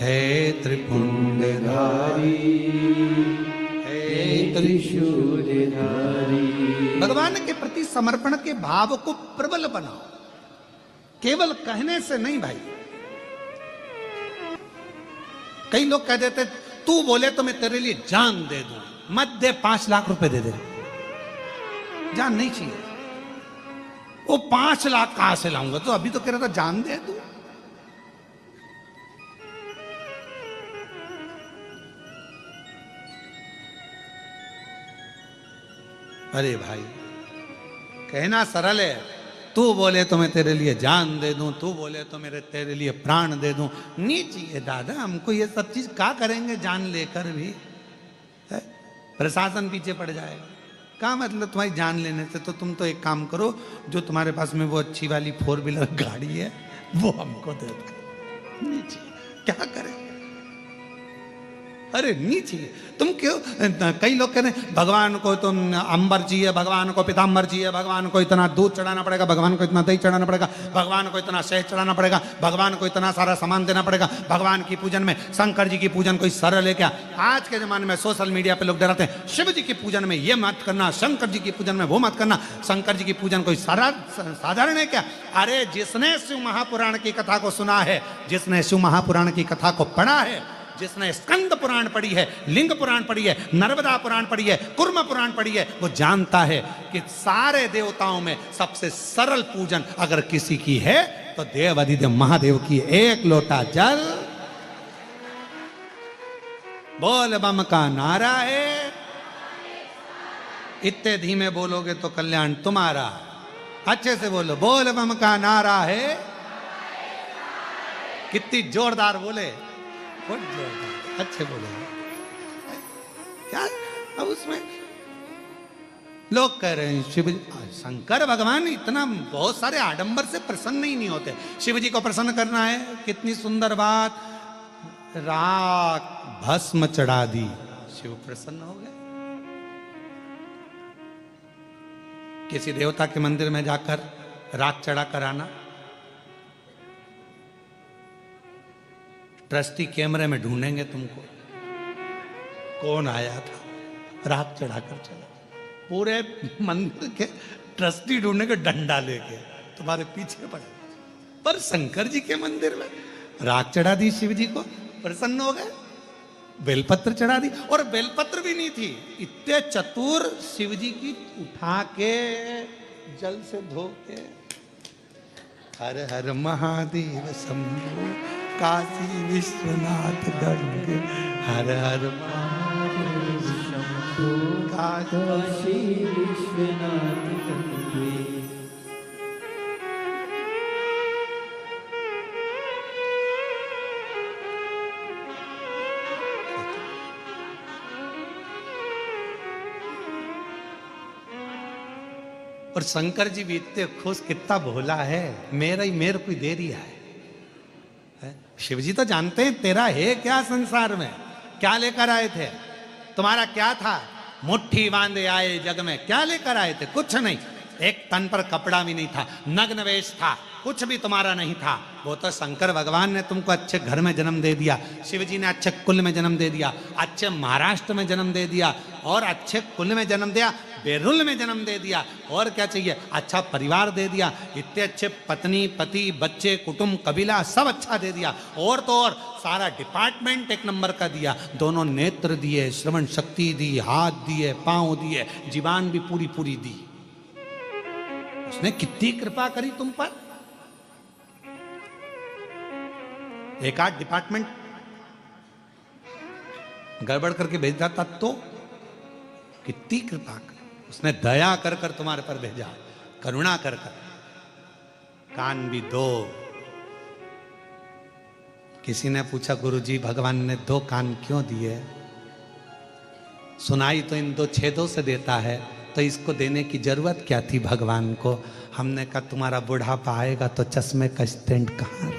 है त्रिपुंडधारी है त्रिशूलधारी। भगवान के प्रति समर्पण के भाव को प्रबल बनाओ, केवल कहने से नहीं भाई। कई लोग कह देते तू बोले तो मैं तेरे लिए जान दे दूं, मत दे 5 लाख रुपए दे दे। जान नहीं चाहिए। वो 5 लाख कहां से लाऊंगा? तो अभी तो कह रहा था जान दे दूं। अरे भाई कहना सरल है, तू बोले तो मैं तेरे लिए जान दे दूं, तू बोले तो मेरे तेरे लिए प्राण दे दूं। नहीं चाहिए दादा, हमको ये सब चीज क्या करेंगे जान लेकर भी? है? प्रशासन पीछे पड़ जाएगा। क्या मतलब तुम्हारी जान लेने से? तो तुम तो एक काम करो, जो तुम्हारे पास में वो अच्छी वाली 4 व्हीलर गाड़ी है वो हमको दे दो। नहीं चाहिए, क्या करें? अरे नहीं चाहिए। तुम क्यों? कई लोग कह रहे हैं भगवान को तुम अंबर चाहिए, भगवान को पीताम्बर चाहिए, भगवान को इतना दूध चढ़ाना पड़ेगा, भगवान को इतना दही चढ़ाना पड़ेगा, भगवान को इतना शहद चढ़ाना पड़ेगा, भगवान को इतना सारा सामान देना पड़ेगा। भगवान की पूजन में शंकर जी की पूजन कोई सरल है क्या? आज के जमाने में सोशल मीडिया पे लोग डराते हैं शिव जी की पूजन में ये मत करना, शंकर जी की पूजन में वो मत करना। शंकर जी की पूजन कोई साधारण है क्या? अरे जिसने शिव महापुराण की कथा को सुना है, जिसने शिव महापुराण की कथा को पढ़ा है, जिसने स्कंद पुराण पढ़ी है, लिंग पुराण पढ़ी है, नर्मदा पुराण पढ़ी है, कुर्म पुराण पढ़ी है, वो जानता है कि सारे देवताओं में सबसे सरल पूजन अगर किसी की है तो देव अधिदेव महादेव की। 1 लोटा जल, बोल बम का नारा है। इतने धीमे बोलोगे तो कल्याण तुम्हारा। अच्छे से बोलो, बोल बम का नारा है। कितनी जोरदार बोले, अच्छे बोले क्या? अब उसमें लोग कह रहे हैं शिव शंकर भगवान इतना बहुत सारे आडंबर से प्रसन्न ही नहीं होते। शिव जी को प्रसन्न करना है, कितनी सुंदर बात, राख भस्म चढ़ा दी, शिव प्रसन्न हो गए। किसी देवता के मंदिर में जाकर राख चढ़ा कर आना, ट्रस्टी कैमरे में ढूंढेंगे तुमको कौन आया था, राख चढ़ाकर चला। पूरे मंदिर के ट्रस्टी ढूंढेंगे डंडा लेके, तुम्हारे पीछे पड़े। पर शंकर जी के मंदिर में राख चढ़ा दी, शिव जी को प्रसन्न हो गए। बेलपत्र चढ़ा दी, और बेलपत्र भी नहीं थी, इतने चतुर शिव जी की उठा के जल से धो के हर हर महादेव शंभो काशी विश्वनाथ गंगे, हर हर महादेव शंभो काशी विश्वनाथ गंगे। और शंकर जी भी इतने खुश, कितना भोला है, मेरा ही मेरे को दे दिया है। शिव जी तो जानते हैं तेरा है क्या संसार में, क्या लेकर आए थे, तुम्हारा क्या था, मुट्ठी बांधे आए जग में, क्या लेकर आए थे? कुछ नहीं, एक तन पर कपड़ा भी नहीं था, नग्न वेश था, कुछ भी तुम्हारा नहीं था। वो तो शंकर भगवान ने तुमको अच्छे घर में जन्म दे दिया, शिव जी ने अच्छे कुल में जन्म दे दिया, अच्छे महाराष्ट्र में जन्म दे दिया, और अच्छे कुल में जन्म दिया, बेरुल में जन्म दे दिया, और क्या चाहिए, अच्छा परिवार दे दिया, इतने अच्छे पत्नी पति बच्चे कुटुंब कबीला सब अच्छा दे दिया, और तो और सारा डिपार्टमेंट एक नंबर का दिया, दोनों नेत्र दिए, श्रवण शक्ति दी, हाथ दिए, पांव दिए, जीवान भी पूरी पूरी दी। उसने कितनी कृपा करी तुम पर। एक आध डिपार्टमेंट गड़बड़ करके भेजा था तो कितनी कृपा कर, उसने दया कर कर तुम्हारे पर भेजा, करुणा कर कर। कान भी दो। किसी ने पूछा गुरुजी भगवान ने दो कान क्यों दिए? सुनाई तो इन दो छेदों से देता है, तो इसको देने की जरूरत क्या थी भगवान को? हमने कहा तुम्हारा बुढ़ापा आएगा तो चश्मे का स्टैंड कहां?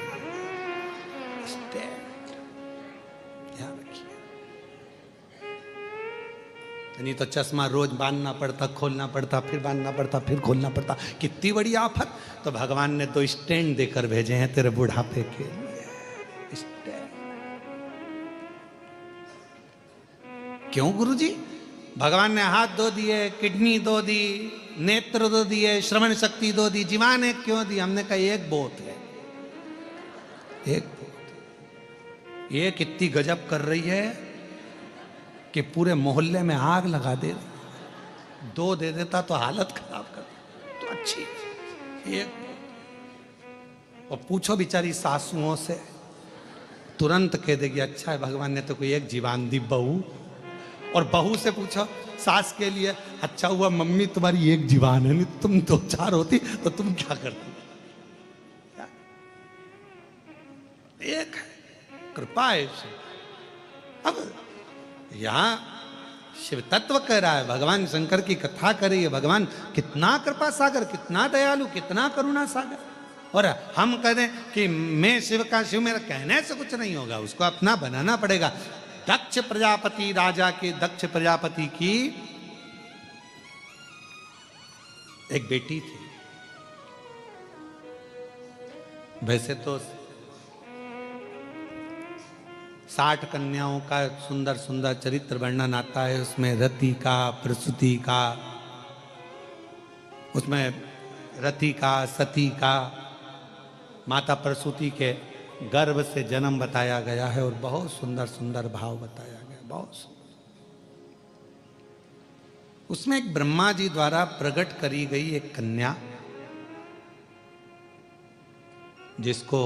नहीं तो चश्मा रोज बांधना पड़ता, खोलना पड़ता, फिर बांधना पड़ता, फिर खोलना पड़ता, कितनी बड़ी आफत। तो भगवान ने दो स्टैंड देकर भेजे हैं तेरे बुढ़ापे के लिए। स्टैंड क्यों गुरुजी? भगवान ने हाथ दो दिए, किडनी दो दी, नेत्र दो दिए, श्रवण शक्ति दो दी, जीवान एक क्यों दी? हमने कहा एक बहुत है, एक बहुत। ये कितनी गजब कर रही है कि पूरे मोहल्ले में आग लगा दे। दो दे देता तो हालत खराब कर, तो अच्छी एक। और पूछो बेचारी सासुओं से, तुरंत कह देगी अच्छा है भगवान ने तो कोई एक जीवान दी बहू। और बहू से पूछो सास के लिए, अच्छा हुआ मम्मी तुम्हारी एक जीवान है, नहीं तुम दो चार होती तो तुम क्या करती? एक है, कृपा है। अब यहां शिव तत्व कह रहा है, भगवान शंकर की कथा कर रही है, भगवान कितना कृपा सागर, कितना दयालु, कितना करुणा सागर। और हम कहें कि मैं शिव का शिव, मेरा कहने से कुछ नहीं होगा, उसको अपना बनाना पड़ेगा। दक्ष प्रजापति, राजा के दक्ष प्रजापति की एक बेटी थी। वैसे तो 60 कन्याओं का सुंदर सुंदर चरित्र वर्णन आता है, उसमें रति का, प्रसूति का, उसमें रति का, सती का, माता प्रसूति के गर्भ से जन्म बताया गया है, और बहुत सुंदर सुंदर भाव बताया गया, बहुत सुंदर। उसमें एक ब्रह्मा जी द्वारा प्रकट करी गई एक कन्या, जिसको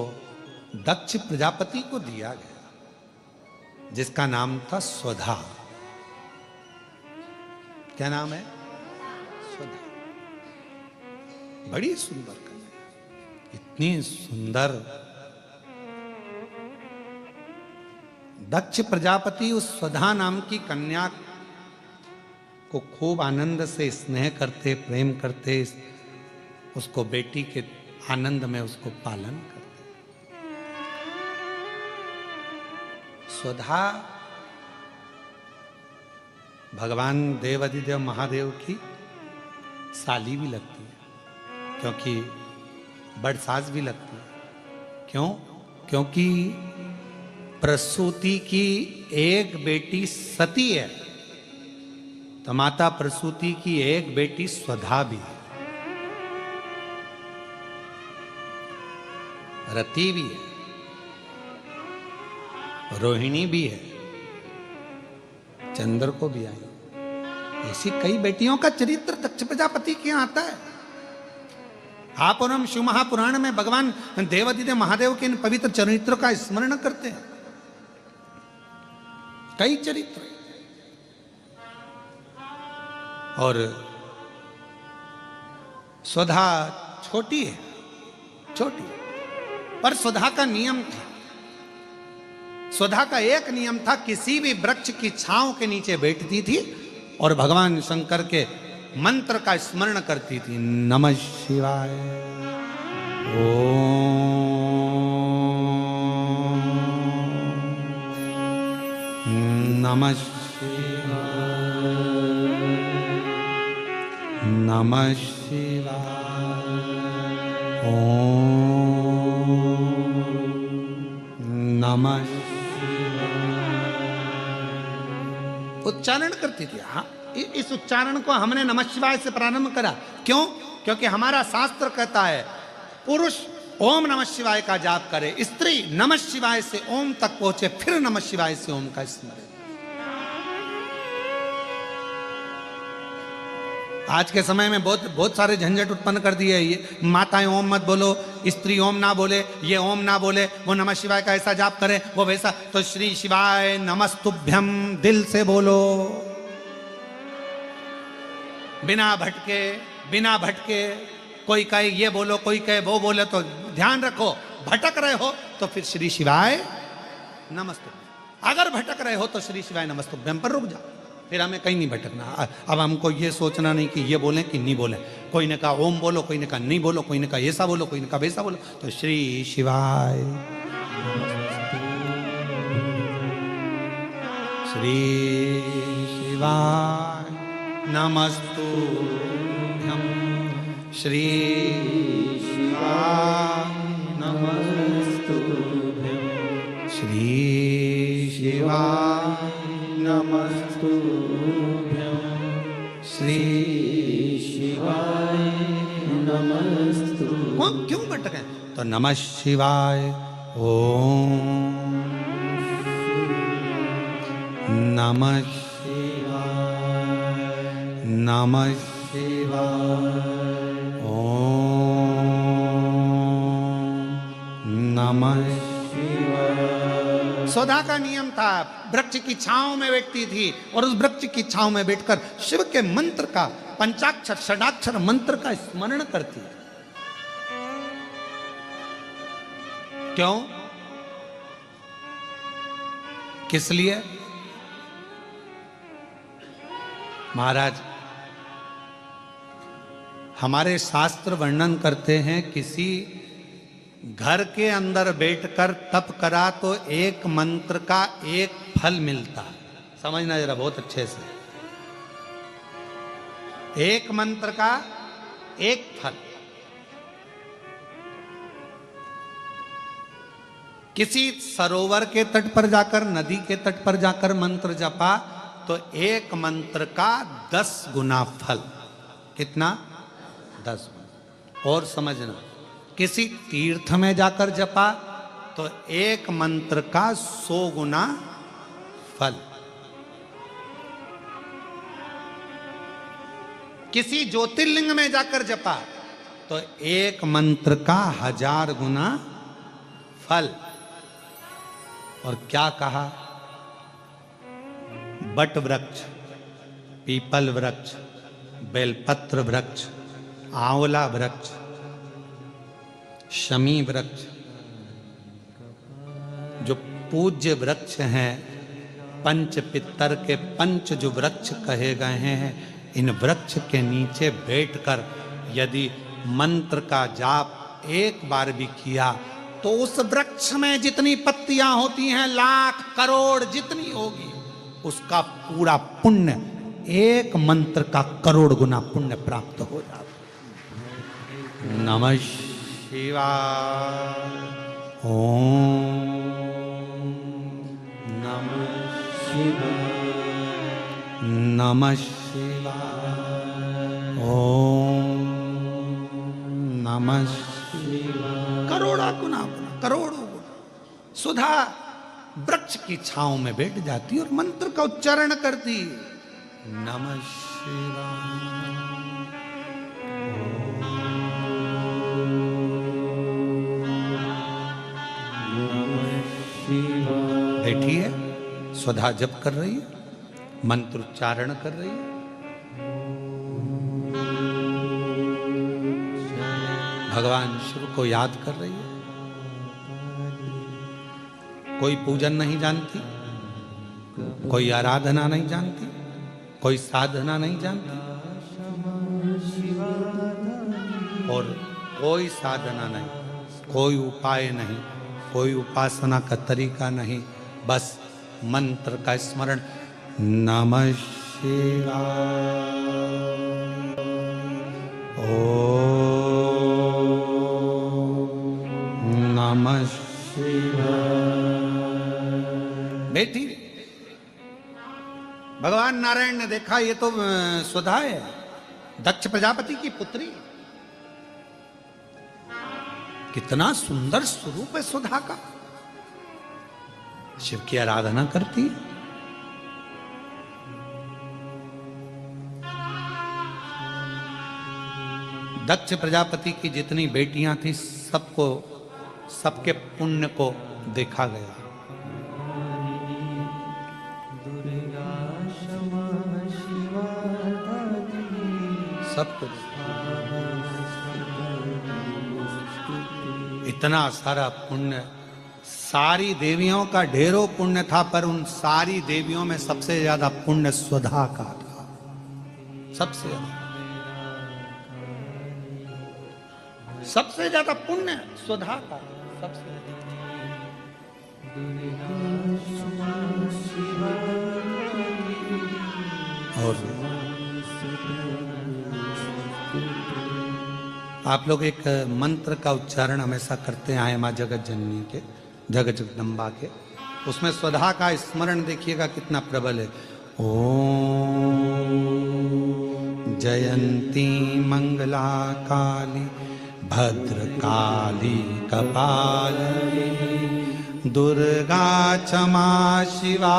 दक्ष प्रजापति को दिया गया, जिसका नाम था स्वधा। क्या नाम है? स्वधा। बड़ी सुंदर कन्या, इतनी सुंदर। दक्ष प्रजापति उस स्वधा नाम की कन्या को खूब आनंद से स्नेह करते, प्रेम करते, उसको बेटी के आनंद में उसको पालन करते। स्वधा भगवान देवाधिदेव महादेव की साली भी लगती है, क्योंकि बड़ सास भी लगती है। क्यों? क्योंकि प्रसूति की एक बेटी सती है, तो माता प्रसूति की एक बेटी स्वधा भी है, रति भी है, रोहिणी भी है, चंद्र को भी आई। ऐसी कई बेटियों का चरित्र दक्ष प्रजापति के यहाँ आता है। आप और हम शिव महापुराण में भगवान देवाधिदेव महादेव के इन पवित्र चरित्रों का स्मरण करते हैं। कई चरित्र। और स्वधा छोटी है, छोटी, पर स्वधा का नियम था। स्वधा का एक नियम था, किसी भी वृक्ष की छांव के नीचे बैठती थी और भगवान शंकर के मंत्र का स्मरण करती थी। नमः शिवाय, ओम नमः शिवाय, नमः शिवाय, नमः उच्चारण करती थी। हाँ, इस उच्चारण को हमने नमः शिवाय से प्रारंभ करा। क्यों? क्योंकि हमारा शास्त्र कहता है पुरुष ओम नमः शिवाय का जाप करे, स्त्री नमः शिवाय से ओम तक पहुंचे, फिर नमः शिवाय से ओम का स्मरण। आज के समय में बहुत सारे झंझट उत्पन्न कर दिए। ये माताएं ओम मत बोलो, स्त्री ओम ना बोले, ये ओम ना बोले, वो नमः शिवाय का ऐसा जाप करे, वो वैसा। तो श्री शिवाय नमस्तुभ्यम दिल से बोलो, बिना भटके। कोई कहे ये बोलो, कोई कहे वो बोले, तो ध्यान रखो भटक रहे हो तो फिर श्री शिवाय नमस्तुभ्यम। अगर भटक रहे हो तो श्री शिवाय नमस्तुभ्यम पर रुक जाओ, फिर हमें कहीं नहीं भटकना। अब हमको ये सोचना नहीं कि ये बोलें कि नहीं बोलें। कोई ने कहा ओम बोलो, कोई ने कहा नहीं बोलो, कोई ने कहा ऐसा बोलो, कोई ने कहा वैसा बोलो। तो श्री शिवाय नमस्तुभ्यम, श्री शिवाय नमस्तुभ्यं श्री शिवाय नमस्तुभ्यं श्री शिवाय नमस्तुभ्यं। कौन क्यों भटके? तो नमः शिवाय ओम नमः शिवाय नमः शिवाय ओम नमः शिवाय। सुधा का नियम था, वृक्ष की छांव में बैठती थी और उस वृक्ष की छांव में बैठकर शिव के मंत्र का, पंचाक्षर षडाक्षर मंत्र का स्मरण करती। क्यों? किस लिए? महाराज, हमारे शास्त्र वर्णन करते हैं किसी घर के अंदर बैठकर तप करा तो एक मंत्र का एक फल मिलता है। समझना जरा बहुत अच्छे से, एक मंत्र का एक फल। किसी सरोवर के तट पर जाकर, नदी के तट पर जाकर मंत्र जपा तो एक मंत्र का 10 गुना फल। कितना? 10 गुना। और समझना, किसी तीर्थ में जाकर जपा तो एक मंत्र का 100 गुना फल। किसी ज्योतिर्लिंग में जाकर जपा तो एक मंत्र का 1000 गुना फल। और क्या कहा? बट वृक्ष, पीपल वृक्ष, बेलपत्र वृक्ष, आंवला वृक्ष, शमी वृक्ष, जो पूज्य वृक्ष हैं, पंच पितर के पंच जो वृक्ष कहे गए हैं, इन वृक्ष के नीचे बैठकर यदि मंत्र का जाप एक बार भी किया तो उस वृक्ष में जितनी पत्तियां होती हैं, लाख करोड़ जितनी होगी, उसका पूरा पुण्य एक मंत्र का करोड़ गुना पुण्य प्राप्त हो जाता। नमः शिवाय ओम नमः शिवाय नमः शिवाय ओम नमः शिवाय। करोड़ा गुना, करोड़ों गुना सुधा वृक्ष की छांव में बैठ जाती और मंत्र का उच्चारण करती। नमः शिवाय बैठी है, सुधा जप कर रही है, मंत्र उच्चारण कर रही है। भगवान शिव को याद कर रही है। कोई पूजन नहीं जानती, कोई आराधना नहीं जानती, कोई साधना नहीं जानती, और कोई साधना नहीं, कोई उपाय नहीं, कोई उपासना का तरीका नहीं, बस मंत्र का स्मरण। नमः शिवाय ओम नमः बेटी, भगवान नारायण ने देखा ये तो सुधा है, दक्ष प्रजापति की पुत्री। कितना सुंदर स्वरूप है सुधा का। शिव की आराधना करती है। दक्ष प्रजापति की जितनी बेटियां थी सबको, सबके पुण्य को देखा गया। सबको इतना सारा पुण्य, सारी देवियों का ढेरों पुण्य था, पर उन सारी देवियों में सबसे ज्यादा पुण्य सुधा का था। सबसे ज्यादा पुण्य सुधा का। सबसे और आप लोग एक मंत्र का उच्चारण हमेशा करते आए मां जगत जननी के, जगत जगदम्बा के। उसमें सुधा का स्मरण देखिएगा कितना प्रबल है। ओम जयंती मंगला काली भद्रकाली कपालिनी दुर्गा क्षमा शिवा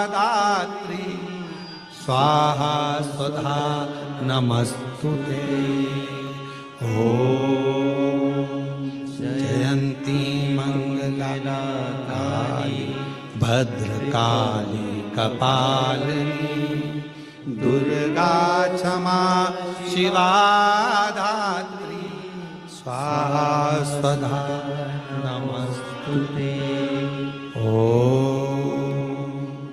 दात्री स्वाहा स्वधा नमस्तुते। ओम जयंती मंगला काली भद्रकाली कपालिनी दुर्गा क्षमा शिवा धात्री स्वाहा स्वधा नमस्तुते। ओम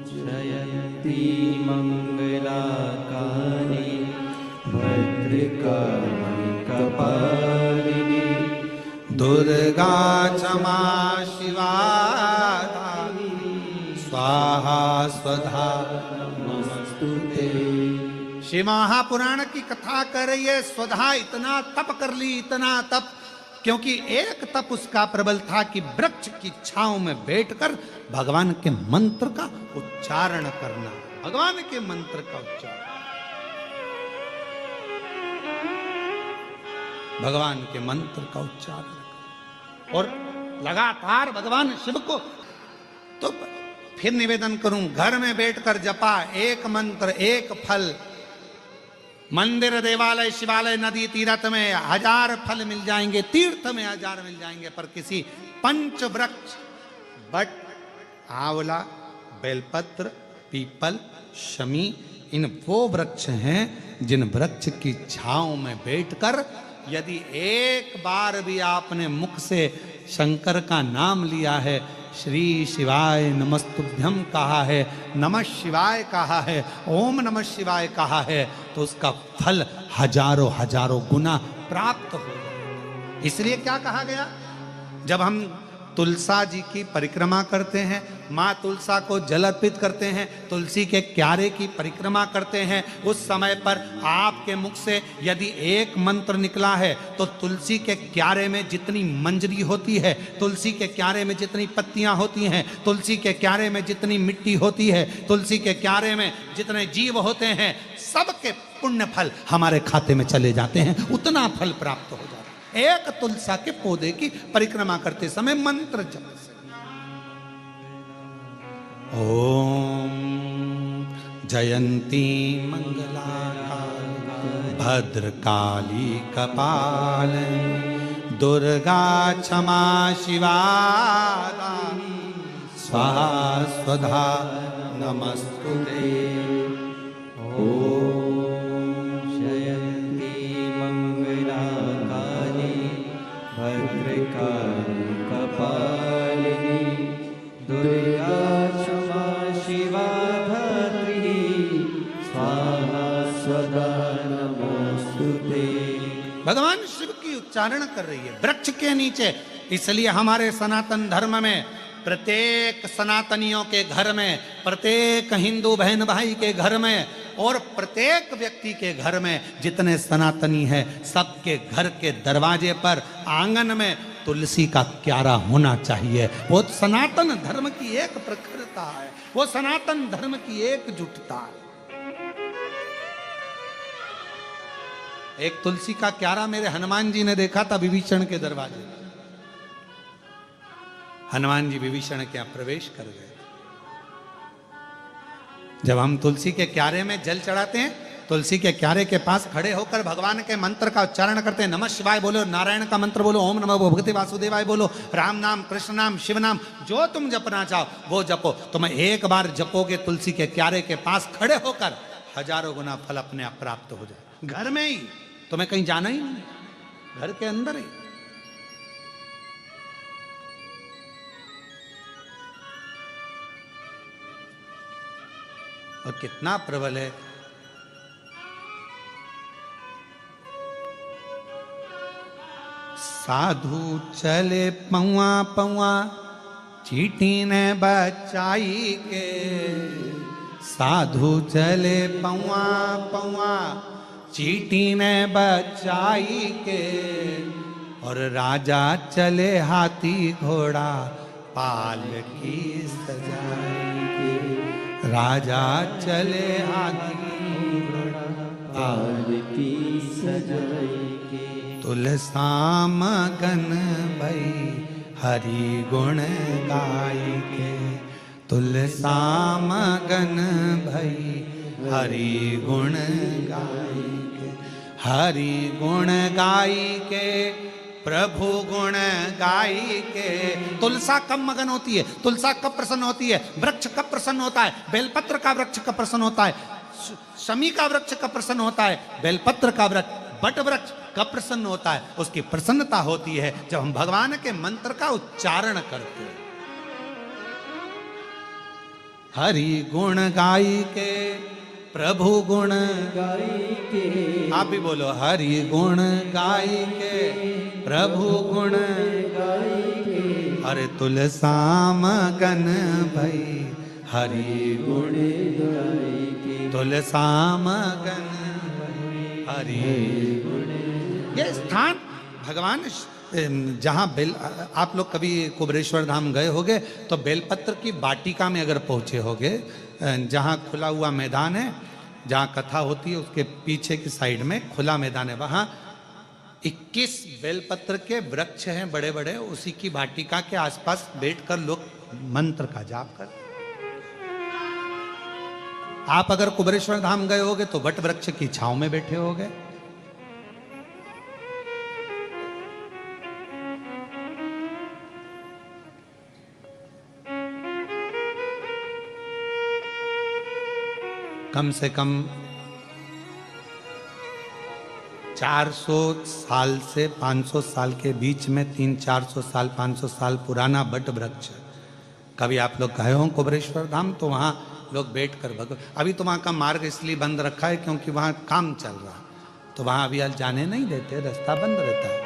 जयंती मंगला काली भद्रकाली कपालिनी दुर्गा क्षमा शिवा धात्री स्वाहा स्वधा नमस्तुते। श्री महापुराण की कथा कर रही है। स्वधा इतना तप कर ली, इतना तप, क्योंकि एक तप उसका प्रबल था कि वृक्ष की छांव में बैठकर भगवान के मंत्र का उच्चारण करना। भगवान के मंत्र का उच्चारण, भगवान के मंत्र का उच्चारण, और लगातार भगवान शिव को। तो फिर निवेदन करूं, घर में बैठकर जपा एक मंत्र एक फल, मंदिर देवालय शिवालय नदी तीर्थ में 1000 फल मिल जाएंगे, तीर्थ में 1000 मिल जाएंगे, पर किसी पंच वृक्ष बट आंवला बेलपत्र पीपल शमी, इन वो वृक्ष हैं जिन वृक्ष की छांव में बैठकर यदि एक बार भी आपने मुख से शंकर का नाम लिया है, श्री शिवाय नमस्तुभ्यम कहा है, नमः शिवाय कहा है, ओम नमः शिवाय कहा है, तो उसका फल हजारों हजारों गुना प्राप्त हो। इसलिए क्या कहा गया, जब हम तुलसा जी की परिक्रमा करते हैं, माँ तुलसा को जल अर्पित करते हैं, तुलसी के क्यारे की परिक्रमा करते हैं, उस समय पर आपके मुख से यदि एक मंत्र निकला है तो तुलसी के क्यारे में जितनी मंजरी होती है, तुलसी के क्यारे में जितनी पत्तियां होती हैं, तुलसी के क्यारे में जितनी मिट्टी होती है, तुलसी के क्यारे में जितने जीव होते हैं, सबके पुण्य फल हमारे खाते में चले जाते हैं। उतना फल प्राप्त हो जाता है एक तुलसा के पौधे की परिक्रमा करते समय मंत्र जप से। ओम जयंती मंगला भद्रकाली कपालिनी दुर्गा क्षमा शिवा स्वाहा स्वधा नमस्तुते। कपालिनी दुर्गा क्षमा शिवा धात्री स्वाहा स्वधा नमस्तुते। भगवान शिव की उच्चारण कर रही है वृक्ष के नीचे। इसलिए हमारे सनातन धर्म में प्रत्येक सनातनियों के घर में, प्रत्येक हिंदू बहन भाई के घर में और प्रत्येक व्यक्ति के घर में जितने सनातनी हैं, सबके घर के दरवाजे पर, आंगन में तुलसी का क्यारा होना चाहिए। वो सनातन धर्म की एक प्रखरता है, वो सनातन धर्म की एकजुटता है। एक तुलसी का क्यारा मेरे हनुमान जी ने देखा था विभीषण के दरवाजे। हनुमान जी विभीषण के यहां प्रवेश कर गए। जब हम तुलसी के क्यारे में जल चढ़ाते हैं, तुलसी के क्यारे के पास खड़े होकर भगवान के मंत्र का उच्चारण करते हैं। नमः शिवाय बोलो, नारायण का मंत्र बोलो, ओम नमः भगवते वासुदेवाय बोलो, राम नाम, कृष्ण नाम, शिव नाम, जो तुम जपना चाहो वो जपो। तुम एक बार जपोगे तुलसी के क्यारे के पास खड़े होकर, हजारों गुना फल अपने आप प्राप्त हो जाए। घर में ही, तुम्हें कहीं जाना ही नहीं, घर के अंदर ही। और कितना प्रबल है। साधु चले पौआ पौआ, चींटी ने बचाई के। साधु चले पौआ पौआ, चींटी ने बचाई के। और राजा चले हाथी घोड़ा, पालकी सजाई के। राजा चले हाथी घोड़ा, पालकी सजाई के। तुलसाम गन भई, हरि गुण गाई के। तुलसाम गन भई, हरि गुण गाई के। हरि गुण गाई के, प्रभु गुण गाई के। तुलसा कब मगन होती है, तुलसा कब प्रसन्न होती है, वृक्ष कब प्रसन्न होता है, बेलपत्र का वृक्ष कब प्रसन्न होता है, शमी का वृक्ष कब प्रसन्न होता है, बेलपत्र का वृक्ष, बट वृक्ष कब प्रसन्न होता है। उसकी प्रसन्नता होती है जब हम भगवान के मंत्र का उच्चारण करते हैं। हरि गुण गाई के, प्रभु गुण गाई के। आप भी बोलो, हरि गुण गाई के, प्रभु गुण गाई के। अरे तुलसाम गन भई, हरि गुण गाई के। तुलसाम गन हरि। ये स्थान भगवान जहाँ बेल, आप लोग कभी कुबरेश्वर धाम गए होगे तो बेलपत्र की वाटिका में अगर पहुँचे होगे, जहाँ खुला हुआ मैदान है, जहाँ कथा होती है उसके पीछे की साइड में खुला मैदान है, वहाँ 21 बेलपत्र के वृक्ष हैं बड़े बड़े। उसी की वाटिका के आसपास बैठकर लोग मंत्र का जाप कर। आप अगर कुबरेश्वर धाम गए होगे तो वट वृक्ष की छांव में बैठे होगे। कम से कम 400 साल से 500 साल के बीच में 300-400 साल 500 साल पुराना बट वृक्ष। कभी आप लोग गए हो कुबरेश्वर धाम तो वहाँ लोग बैठकर अभी तो वहाँ का मार्ग इसलिए बंद रखा है क्योंकि वहाँ काम चल रहा, तो वहाँ अभी जाने नहीं देते, रास्ता बंद रहता है।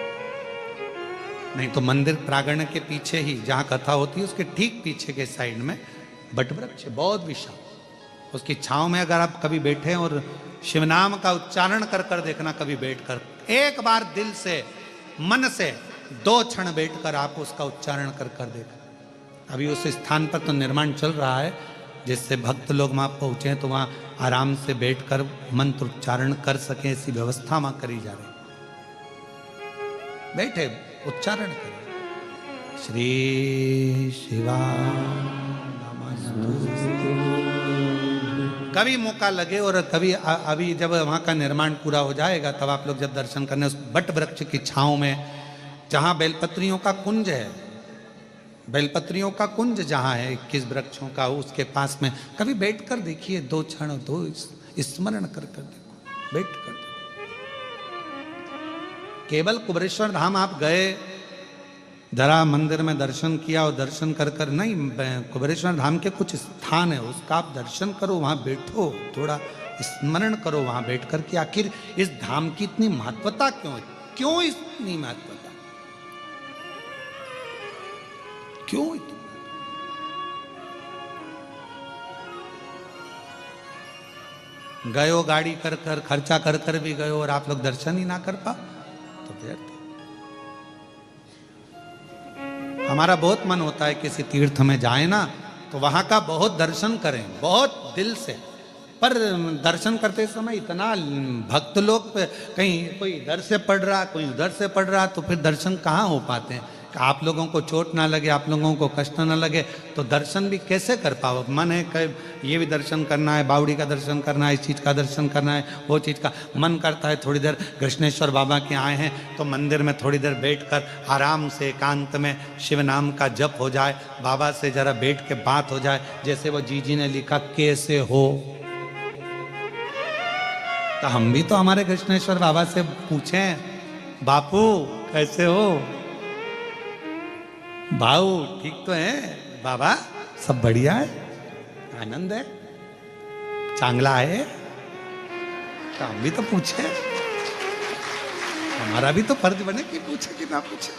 नहीं तो मंदिर प्रांगण के पीछे ही जहाँ कथा होती है उसके ठीक पीछे के साइड में बट वृक्ष बहुत विशाल, उसकी छांव में अगर आप कभी बैठे और शिवनाम का उच्चारण कर कर देखना, कभी बैठकर एक बार दिल से मन से 2 क्षण बैठकर आप उसका उच्चारण कर कर देखना। अभी उस स्थान पर तो निर्माण चल रहा है जिससे भक्त लोग वहाँ पहुँचे तो वहाँ आराम से बैठकर मंत्र उच्चारण कर सकें, ऐसी व्यवस्था वहाँ करी जा रही। बैठे उच्चारण करें, श्री शिवा कभी मौका लगे। और कभी अभी जब वहाँ का निर्माण पूरा हो जाएगा तब आप लोग जब दर्शन करने उस बट वृक्ष की छांव में, जहाँ बेलपत्रियों का कुंज है, बेलपत्रियों का कुंज जहाँ है 21 वृक्षों का, उसके पास में कभी बैठ कर देखिए 2 क्षण, 2 स्मरण कर कर देखो, बैठ कर। केवल कुबरेश्वर धाम आप गए, जरा मंदिर में दर्शन किया और दर्शन कर कर नहीं, कुबरेश्वर धाम के कुछ स्थान है उसका आप दर्शन करो, वहाँ बैठो, थोड़ा स्मरण करो वहाँ बैठ कर कि आखिर इस धाम की इतनी महत्वता क्यों है, क्यों इतनी महत्वता, क्यों इतनी। गए हो गाड़ी कर कर, खर्चा कर कर भी गए और आप लोग दर्शन ही ना कर पाओ तो व्यर्थ। हमारा बहुत मन होता है किसी तीर्थ में जाए ना, तो वहाँ का बहुत दर्शन करें, बहुत दिल से। पर दर्शन करते समय इतना भक्त लोग, कहीं कोई इधर से पढ़ रहा, कोई उधर से पढ़ रहा, तो फिर दर्शन कहाँ हो पाते हैं। आप लोगों को चोट ना लगे, आप लोगों को कष्ट ना लगे, तो दर्शन भी कैसे कर पाओ। मन है कि ये भी दर्शन करना है, बावड़ी का दर्शन करना है, इस चीज़ का दर्शन करना है, वो चीज़ का मन करता है। थोड़ी देर कृष्णेश्वर बाबा के आए हैं तो मंदिर में थोड़ी देर बैठकर आराम से एकांत में शिव नाम का जप हो जाए, बाबा से जरा बैठ के बात हो जाए। जैसे वो जी ने लिखा, कैसे हो। तो हम भी तो हमारे कृष्णेश्वर बाबा से पूछें, बापू कैसे हो, भाऊ ठीक तो है, बाबा सब बढ़िया है, आनंद है, चांगला है। तो हम भी तो पूछे, हमारा भी तो फर्ज बने कि पूछे कि ना पूछे।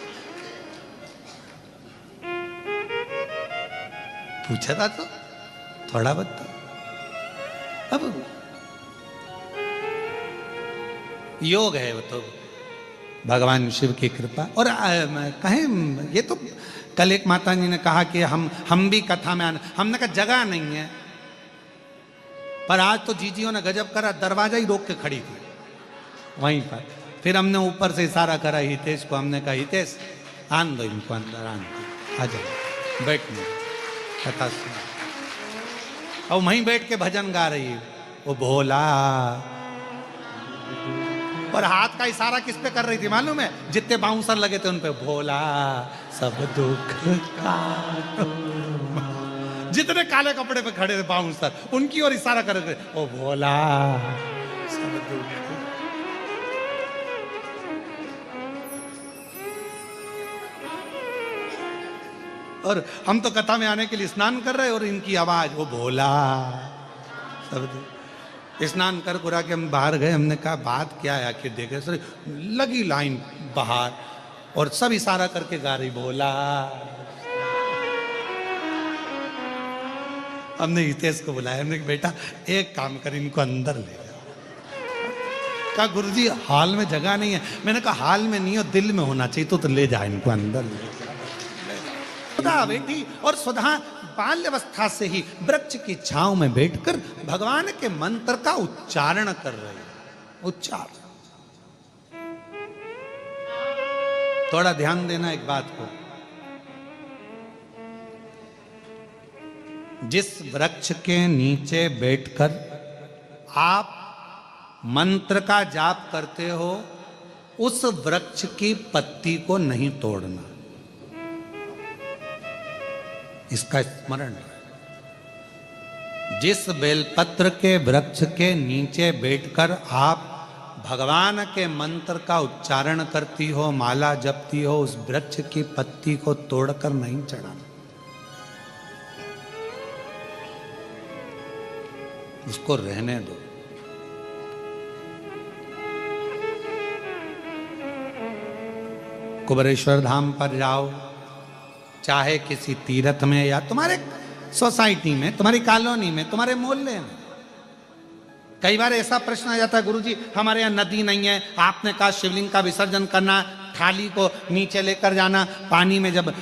पूछा था तो थोड़ा बहुत तो। अब योग है वो तो भगवान शिव की कृपा। और कहें, ये तो कल एक माता जी ने कहा कि हम भी कथा में आना, हमने कहा जगह नहीं है। पर आज तो जीजियों ने गजब करा, दरवाजा ही रोक के खड़ी थी वहीं पर। फिर हमने ऊपर से इशारा करा हितेश को, हमने कहा हितेश आन दो इनको अंदर, आन दो, आ जाओ बैठने कथा सुनो। और वहीं बैठ के भजन गा रही है, वो भोला। और हाथ का इशारा किस पे कर रही थी मालूम है? जितने बाउंसर लगे थे उन पे, भोला सब दुख का। जितने काले कपड़े पे खड़े थे बाउंसर, उनकी ओर इशारा कर रहे थे, ओ भोला सब दुख। और हम तो कथा में आने के लिए स्नान कर रहे, और इनकी आवाज, वो भोला सब दुख। स्नान कर कुरा के हम बाहर गए, हमने कहा बात क्या है आखिर, देखे सर लगी लाइन बाहर, और सब इशारा करके गा रही, भोला। हमने हितेश को बुलाया, हमने कहा बेटा एक काम कर, इनको अंदर ले जाओ। कहा गुरुजी हाल में जगह नहीं है। मैंने कहा हाल में नहीं हो, दिल में होना चाहिए, तो ले जा इनको अंदर ले जा। सुधा बेटी, और सुधा बाल्यावस्था से ही वृक्ष की छांव में बैठकर भगवान के मंत्र का उच्चारण कर रही है। उच्चारण, थोड़ा ध्यान देना एक बात को, जिस वृक्ष के नीचे बैठकर आप मंत्र का जाप करते हो, उस वृक्ष की पत्ती को नहीं तोड़ना, इसका स्मरण। जिस बेलपत्र के वृक्ष के नीचे बैठकर आप भगवान के मंत्र का उच्चारण करती हो, माला जपती हो, उस वृक्ष की पत्ती को तोड़कर नहीं चढ़ाना, उसको रहने दो। कुबेरेश्वर धाम पर जाओ, चाहे किसी तीर्थ में या तुम्हारे सोसाइटी में, तुम्हारी कॉलोनी में, तुम्हारे मोहल्ले में, कई बार ऐसा प्रश्न आ जाता है, गुरुजी हमारे यहाँ नदी नहीं है, आपने कहा शिवलिंग का विसर्जन करना, थाली को नीचे लेकर जाना, पानी में जब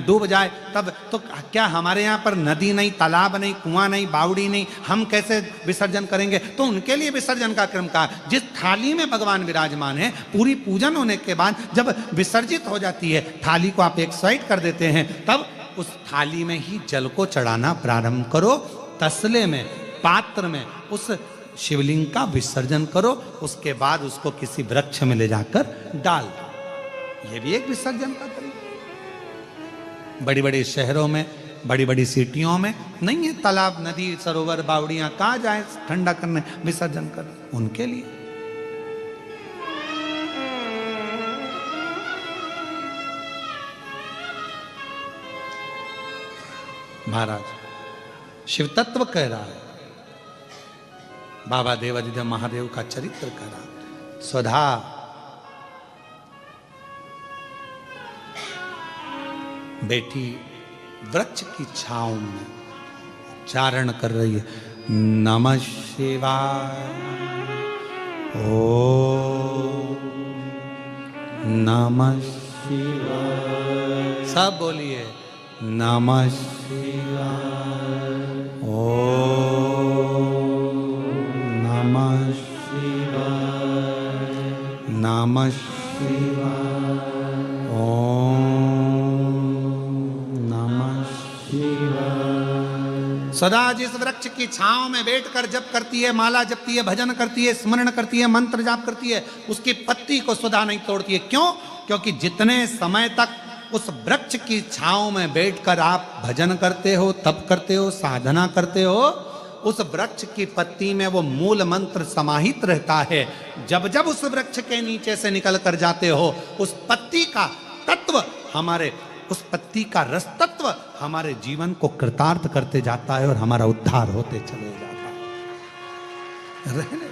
डूब जाए तब, तो क्या हमारे यहाँ पर नदी नहीं, तालाब नहीं, कुआं नहीं, बावड़ी नहीं, हम कैसे विसर्जन करेंगे? तो उनके लिए विसर्जन का क्रम कहा। जिस थाली में भगवान विराजमान है, पूरी पूजन होने के बाद जब विसर्जित हो जाती है, थाली को आप एक साइड कर देते हैं, तब उस थाली में ही जल को चढ़ाना प्रारंभ करो। तसले में, पात्र में उस शिवलिंग का विसर्जन करो, उसके बाद उसको किसी वृक्ष में ले जाकर डाल दो। यह भी एक विसर्जन का तरीका। बड़ी बड़ी शहरों में, बड़ी बड़ी सिटियों में नहीं है तालाब, नदी, सरोवर, बावड़ियां, कहाँ जाए ठंडा करने, विसर्जन करने, उनके लिए। महाराज शिव तत्व कह रहा है, बाबा देवादिदेव महादेव का चरित्र कह रहा। स्वधा बेटी वृक्ष की छांव में उच्चारण कर रही है, नमः शिवाय, ओ नमः शिवाय, सब बोलिए नमः शिवाय। ओम नमः शिवाय। नमः शिवाय। ओम नमः शिवाय। सदा जिस वृक्ष की छांव में बैठकर जप करती है, माला जपती है, भजन करती है, स्मरण करती है, मंत्र जाप करती है, उसकी पत्ती को सुधा नहीं तोड़ती है। क्यों? क्योंकि जितने समय तक उस वृक्ष की छांव में बैठकर आप भजन करते हो, तप करते हो, साधना करते हो, उस वृक्ष की पत्ती में वो मूल मंत्र समाहित रहता है। जब जब उस वृक्ष के नीचे से निकल कर जाते हो, उस पत्ती का तत्व हमारे, उस पत्ती का रस तत्व हमारे जीवन को कृतार्थ करते जाता है और हमारा उद्धार होते चले जाता है। रहने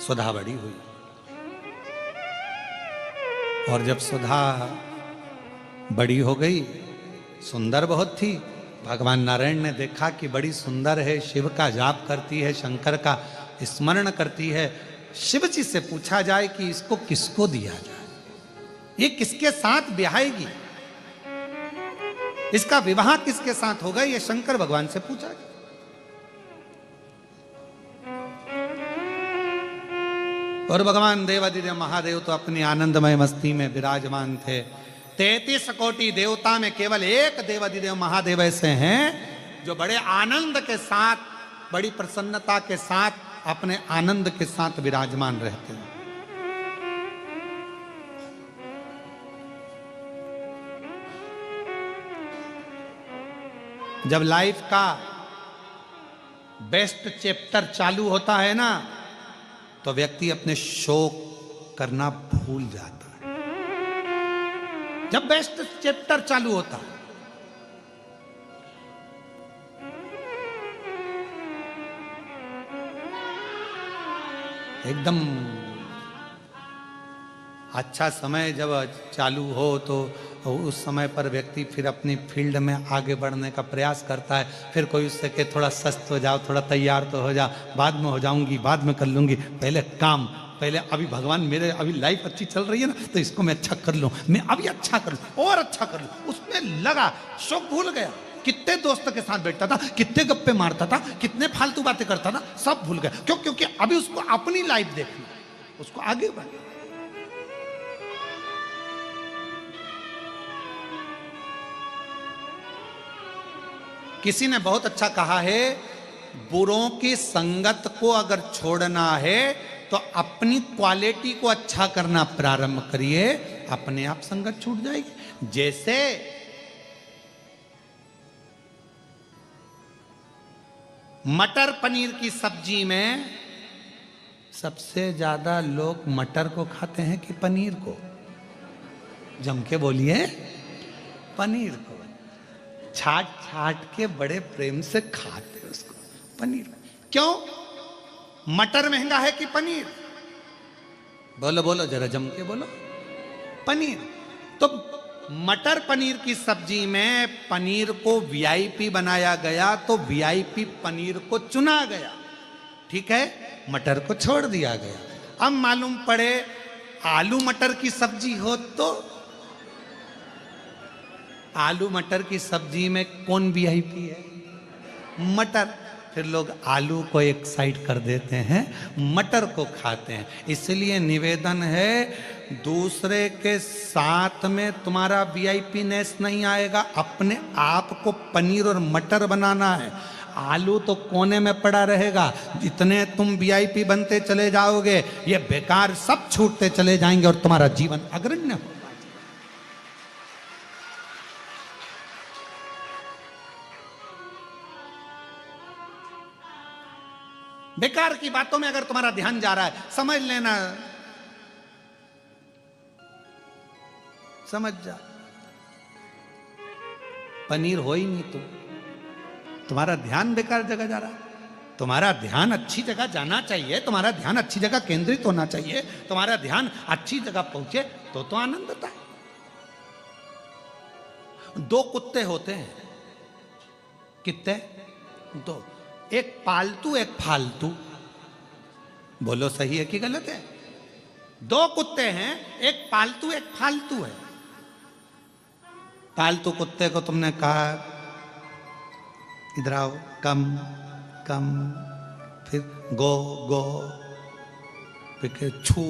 सुधा बड़ी हुई, और जब सुधा बड़ी हो गई, सुंदर बहुत थी। भगवान नारायण ने देखा कि बड़ी सुंदर है, शिव का जाप करती है, शंकर का स्मरण करती है। शिव जी से पूछा जाए कि इसको किसको दिया जाए, ये किसके साथ ब्याहेगी, इसका विवाह किसके साथ होगा, ये शंकर भगवान से पूछा गया। और भगवान देवादिदेव महादेव तो अपनी आनंदमय मस्ती में विराजमान थे। 33 कोटि देवता में केवल एक देवादिदेव महादेव ऐसे हैं जो बड़े आनंद के साथ, बड़ी प्रसन्नता के साथ, अपने आनंद के साथ विराजमान रहते हैं। जब लाइफ का बेस्ट चैप्टर चालू होता है ना, तो व्यक्ति अपने शोक करना भूल जाता है। जब बेस्ट चैप्टर चालू होता है, एकदम अच्छा समय जब चालू हो तो उस समय पर व्यक्ति फिर अपनी फील्ड में आगे बढ़ने का प्रयास करता है। फिर कोई उससे कहे थोड़ा सस्त हो जाओ, थोड़ा तैयार तो हो जा, बाद में हो जाऊंगी, बाद में कर लूंगी, पहले काम, पहले अभी भगवान मेरे, अभी लाइफ अच्छी चल रही है ना, तो इसको मैं अच्छा कर लूँ, मैं अभी अच्छा कर लूँ और अच्छा कर लूँ। उसमें लगा, शौक भूल गया। कितने दोस्तों के साथ बैठता था, कितने गप्पे मारता था, कितने फालतू बातें करता था, सब भूल गया। क्यों? क्योंकि अभी उसको अपनी लाइफ देखनी, उसको आगे बढ़ना। किसी ने बहुत अच्छा कहा है, बुरों की संगत को अगर छोड़ना है तो अपनी क्वालिटी को अच्छा करना प्रारंभ करिए, अपने आप संगत छूट जाएगी। जैसे मटर पनीर की सब्जी में सबसे ज्यादा लोग मटर को खाते हैं कि पनीर को? जम के बोलिए, पनीर को। छाट छाट के बड़े प्रेम से खाते उसको, पनीर। क्यों? मटर महंगा है कि पनीर? बोलो बोलो, जरा जम के बोलो। पनीर। तो मटर पनीर की सब्जी में पनीर को वीआईपी बनाया गया, तो वीआईपी पनीर को चुना गया, ठीक है, मटर को छोड़ दिया गया। अब मालूम पड़े आलू मटर की सब्जी हो तो आलू मटर की सब्जी में कौन वीआईपी है? मटर। फिर लोग आलू को एक साइड कर देते हैं, मटर को खाते हैं। इसलिए निवेदन है, दूसरे के साथ में तुम्हारा वीआईपीनेस नहीं आएगा, अपने आप को पनीर और मटर बनाना है। आलू तो कोने में पड़ा रहेगा, जितने तुम वीआईपी बनते चले जाओगे, ये बेकार सब छूटते चले जाएंगे और तुम्हारा जीवन अग्रण्य हो। बेकार की बातों में अगर तुम्हारा ध्यान जा रहा है, समझ लेना, समझ जा, पनीर हो ही नहीं तुम्हारा ध्यान बेकार जगह जा रहा है। तुम्हारा ध्यान अच्छी जगह जाना चाहिए, तुम्हारा ध्यान अच्छी जगह केंद्रित होना चाहिए, तुम्हारा ध्यान अच्छी जगह पहुंचे तो आनंद आता है। दो कुत्ते होते हैं, कितने? दो, एक पालतू एक फालतू। बोलो सही है कि गलत है? दो कुत्ते हैं, एक पालतू एक फालतू है। पालतू कुत्ते को तुमने कहा इधर आओ, कम कम, फिर गो गो, फिर छू,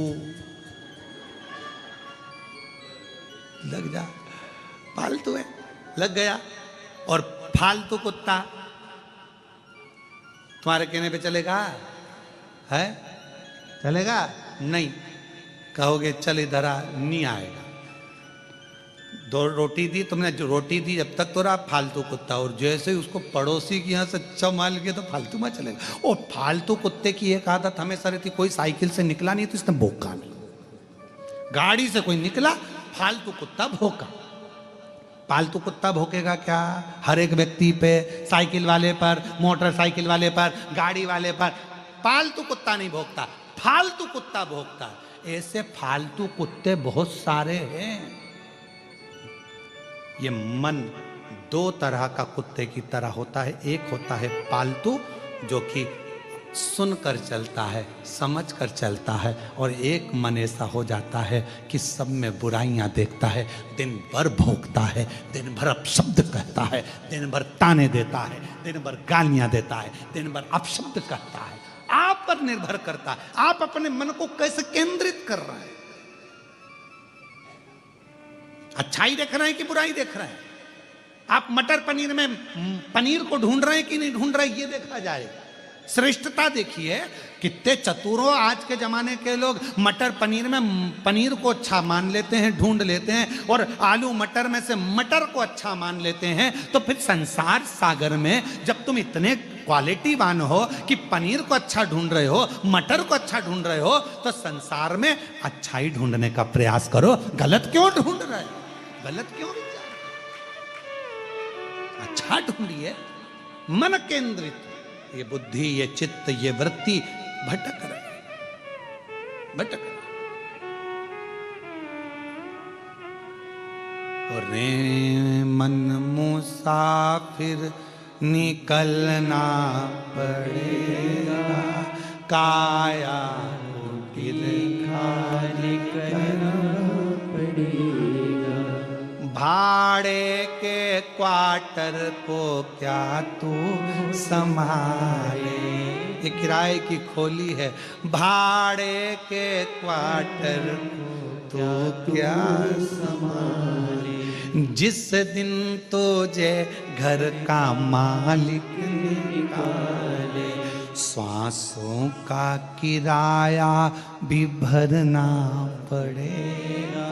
लग जा, पालतू है, लग गया। और फालतू कुत्ता तुम्हारे कहने पे चलेगा? है? चलेगा नहीं। कहोगे चल इधर आ, नहीं आएगा। दो रोटी दी तुमने, जो रोटी दी जब तक तो रहा फालतू कुत्ता, और जैसे ही उसको पड़ोसी के यहाँ से अच्छा माल गया तो फालतू में चलेगा। और फालतू कुत्ते की एक आदत हमेशा रहती, कोई साइकिल से निकला नहीं तो इसने भौंका नहीं, गाड़ी से कोई निकला फालतू कुत्ता भौंका। पालतू कुत्ता भौंकेगा क्या? हर एक व्यक्ति पे, साइकिल वाले पर, मोटरसाइकिल वाले पर, गाड़ी वाले पर। पालतू कुत्ता नहीं भौंकता, फालतू कुत्ता भौंकता। ऐसे फालतू कुत्ते बहुत सारे हैं। ये मन दो तरह का कुत्ते की तरह होता है। एक होता है पालतू, जो कि सुनकर चलता है, समझ कर चलता है, और एक मन ऐसा हो जाता है कि सब में बुराइयां देखता है, दिन भर भौंकता है, दिन भर अपशब्द कहता है, दिन भर ताने देता है, दिन भर गालियां देता है, दिन भर अपशब्द कहता है। आप पर निर्भर करता है, आप अपने मन को कैसे केंद्रित कर रहे हैं। अच्छाई देख रहे हैं कि बुराई देख रहे हैं? आप मटर पनीर में पनीर को ढूंढ रहे हैं कि नहीं ढूंढ रहे हैं, ये देखा जाए। श्रेष्ठता देखिए, कितने चतुरों आज के जमाने के लोग मटर पनीर में पनीर को अच्छा मान लेते हैं, ढूंढ लेते हैं, और आलू मटर में से मटर को अच्छा मान लेते हैं। तो फिर संसार सागर में जब तुम इतने क्वालिटीवान हो कि पनीर को अच्छा ढूंढ रहे हो, मटर को अच्छा ढूंढ रहे हो, तो संसार में अच्छाई ढूंढने का प्रयास करो। गलत क्यों ढूंढ रहे हो? गलत क्यों विचार? अच्छा ढूंढिए। मन केंद्रित, ये बुद्धि, ये चित्त, ये वृत्ति भटक रहे, भटक रहे। और रे मन मुसाफिर निकलना पड़ेगा, काया कुटिल खाली करना पड़ेगा। भाड़े के क्वार्टर को क्या तू संभाले? ये किराए की खोली है। भाड़े के क्वार्टर को तो क्या संभाले? जिस दिन तुझे घर का मालिक निकाले, सांसों का किराया भी भरना पड़ेगा,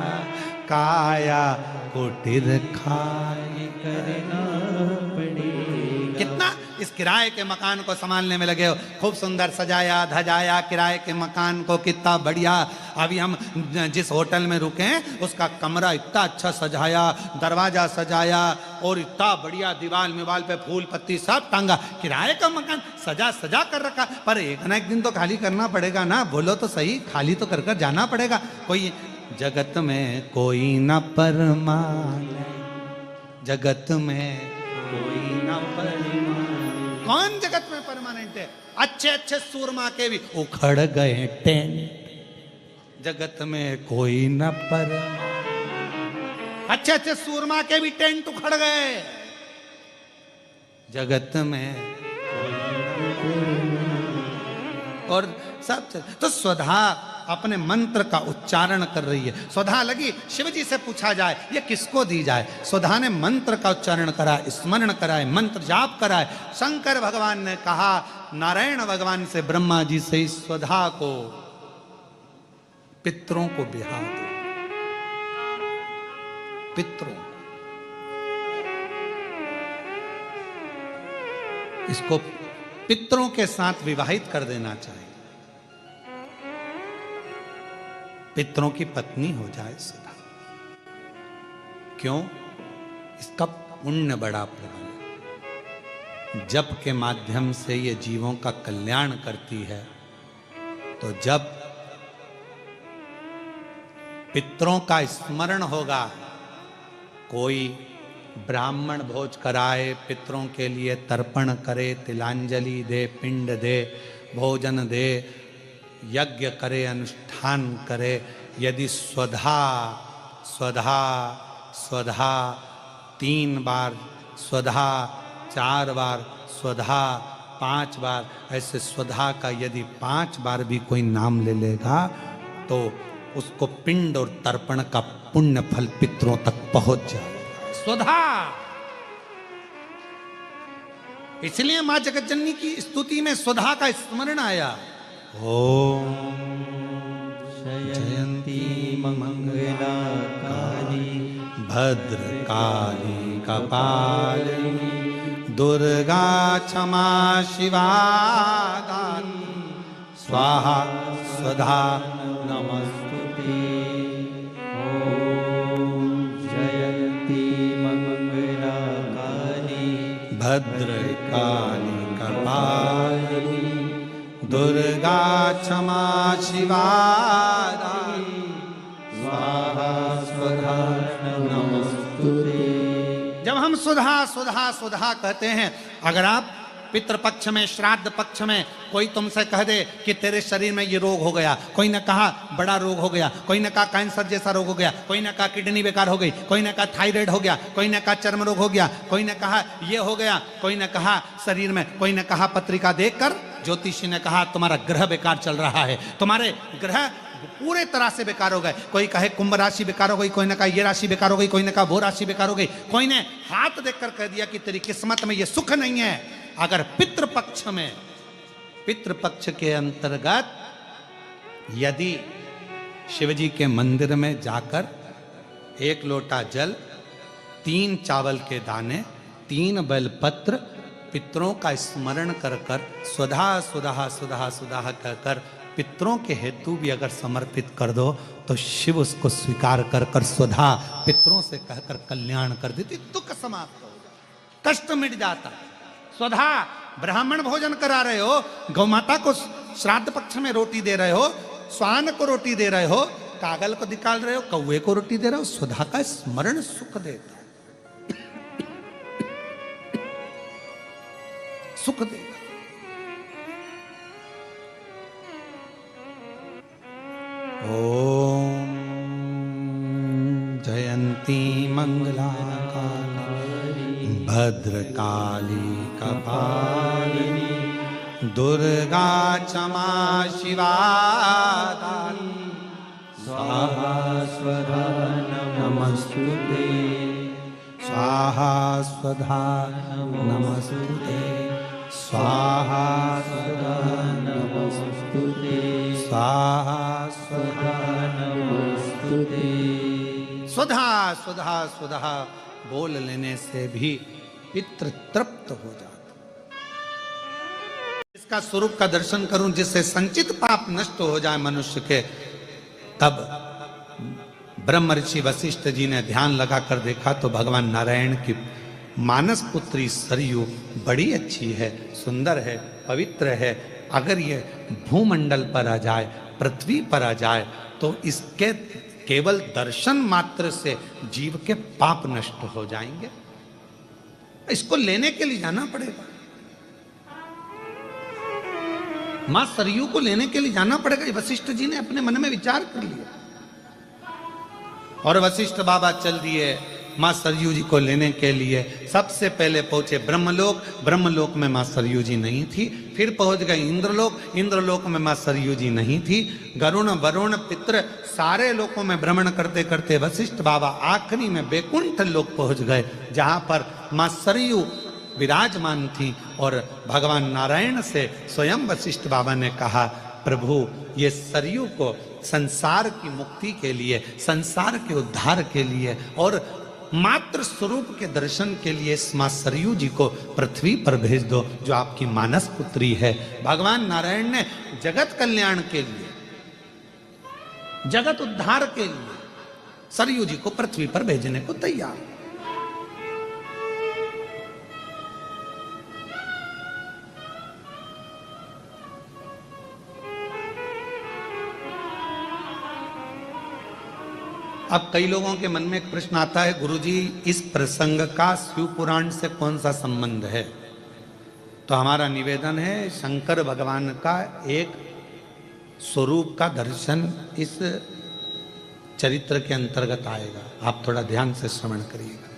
काया कुटिर खाली करना पड़ेगा। कितना इस किराए के मकान को संभालने में लगे हो। खूब सुंदर सजाया धजाया किराए के मकान को, कितना बढ़िया। अभी हम जिस होटल में रुके हैं उसका कमरा इतना अच्छा सजाया, दरवाजा सजाया, और इतना बढ़िया दीवार मिवाल पे फूल पत्ती सब टांगा। किराए का मकान सजा सजा कर रखा, पर एक ना एक दिन तो खाली करना पड़ेगा ना। बोलो तो सही, खाली तो कर कर जाना पड़ेगा। कोई जगत में कोई न परमाने, जगत में कोई न परमाने। कौन जगत में परमानेंट है? अच्छे अच्छे सूरमा के भी उखड़ गए टेंट, जगत में कोई न परमानेंट। अच्छे अच्छे सूरमा के भी टेंट उखड़ गए, जगत में कोई न परमानेंट। और सब तो स्वधा अपने मंत्र का उच्चारण कर रही है। स्वधा लगी शिव जी से पूछा जाए ये किसको दी जाए। स्वधा ने मंत्र का उच्चारण करा, स्मरण कराए, मंत्र जाप कराए। शंकर भगवान ने कहा नारायण भगवान से, ब्रह्मा जी से, इस स्वधा को पितरों को बिहा दो। पितरों, इसको पितरों के साथ विवाहित कर देना चाहिए। पितरों की पत्नी हो जाए सदा। क्यों? इसका पुण्य बड़ा प्रबल है। जप के माध्यम से ये जीवों का कल्याण करती है। तो जब पितरों का स्मरण होगा, कोई ब्राह्मण भोज कराए, पितरों के लिए तर्पण करे, तिलांजलि दे, पिंड दे, भोजन दे, यज्ञ करे, अनुष्ठान करे, यदि स्वधा स्वधा स्वधा 3 बार, स्वधा 4 बार, स्वधा 5 बार, ऐसे स्वधा का यदि 5 बार भी कोई नाम ले लेगा तो उसको पिंड और तर्पण का पुण्य फल पितरों तक पहुंच जाएगा। स्वधा। इसलिए मां जगतजननी की स्तुति में स्वधा का स्मरण आया। ओम जयंती मंगलाकाली भद्रकाली कपालिनी दुर्गा क्षमा शिवा दानी स्वाहा स्वधा नमस्तुते। ओम जयंती मंगलाकाली भद्रकाली कपालिनी दुर्गा क्षमा शिवा दानी स्वाहा स्वधा नमस्तुते। जब हम सुधा सुधा सुधा कहते हैं, अगर आप पितृपक्ष में, श्राद्ध पक्ष में कोई तुमसे कह दे कि तेरे शरीर में ये रोग हो गया, कोई ने कहा बड़ा रोग हो गया, कोई ने कहा कैंसर जैसा रोग हो गया, कोई ने कहा किडनी बेकार हो गई, कोई ने कहा थायराइड हो गया, कोई ने कहा चर्म रोग हो गया, कोई ने कहा ये हो गया, कोई ने कहा शरीर में, कोई ने कहा पत्रिका देखकर ज्योतिषी ने कहा तुम्हारा ग्रह बेकार चल रहा है, तुम्हारे ग्रह पूरे तरह से बेकार हो गए। कोई कहे कुंभ राशि बेकार हो गई, कोई ने कहा ये राशि बेकार हो गई, कोई ने कहा वो राशि बेकार हो गई, कोई ने हाथ देखकर कह दिया कि तेरी किस्मत में ये सुख नहीं है। अगर पितृपक्ष में, पितृपक्ष के अंतर्गत यदि शिवजी के मंदिर में जाकर 1 लोटा जल, 3 चावल के दाने, 3 बेलपत्र पितरों का स्मरण कर कर सुधा सुधा सुधा सुधा कहकर पितरों के हेतु भी अगर समर्पित कर दो तो शिव उसको स्वीकार कर कर सुधा पितरों से कहकर कल्याण कर देती, दुख समाप्त हो जाता, कष्ट मिट जाता। सुधा ब्राह्मण भोजन करा रहे हो, गौ माता को श्राद्ध पक्ष में रोटी दे रहे हो, स्वान को रोटी दे रहे हो, कागल को निकाल रहे हो, कौवे को रोटी दे रहे हो, सुधा का स्मरण सुख देता, सुख देता। ओम जयंती मंगलाकाली भद्रकाली कपालिनी दुर्गा क्षमा शिवा दानी स्वाहा स्वधा नमस्तुते। स्वाहा स्वधा नमस्तुते। स्वाहा स्वधा नमस्तुते। स्वाहा स्वधा नमस्तुते। सुधा सुधा सुधा बोल लेने से भी पितृ तृप्त हो जाता। इसका स्वरूप का दर्शन करूं जिससे संचित पाप नष्ट हो जाए मनुष्य के, तब ब्रह्म ऋषि वशिष्ठ जी ने ध्यान लगाकर देखा तो भगवान नारायण की मानस पुत्री सरयू बड़ी अच्छी है, सुंदर है, पवित्र है। अगर ये भूमंडल पर आ जाए, पृथ्वी पर आ जाए तो इसके केवल दर्शन मात्र से जीव के पाप नष्ट हो जाएंगे। इसको लेने के लिए जाना पड़ेगा, मां सरयू को लेने के लिए जाना पड़ेगा। वशिष्ठ जी ने अपने मन में विचार कर लिया और वशिष्ठ बाबा चल दिए मां सरयू जी को लेने के लिए। सबसे पहले पहुंचे ब्रह्मलोक, ब्रह्मलोक में मां सरयू जी नहीं थी। फिर पहुंच गए इंद्रलोक, इंद्रलोक में मां सरयू जी नहीं थी। गरुण वरुण पितृ सारे लोकों में भ्रमण करते करते वशिष्ठ बाबा आखिरी में बैकुंठ लोक पहुंच गए, जहां पर मां सरयू विराजमान थी। और भगवान नारायण से स्वयं वशिष्ठ बाबा ने कहा, प्रभु ये सरयू को संसार की मुक्ति के लिए, संसार के उद्धार के लिए और मात्र स्वरूप के दर्शन के लिए इस मां सरयू जी को पृथ्वी पर भेज दो, जो आपकी मानस पुत्री है। भगवान नारायण ने जगत कल्याण के लिए, जगत उद्धार के लिए सरयू जी को पृथ्वी पर भेजने को तैयार। अब कई लोगों के मन में एक प्रश्न आता है, गुरुजी इस प्रसंग का शिव पुराण से कौन सा संबंध है? तो हमारा निवेदन है, शंकर भगवान का एक स्वरूप का दर्शन इस चरित्र के अंतर्गत आएगा। आप थोड़ा ध्यान से श्रवण करिएगा।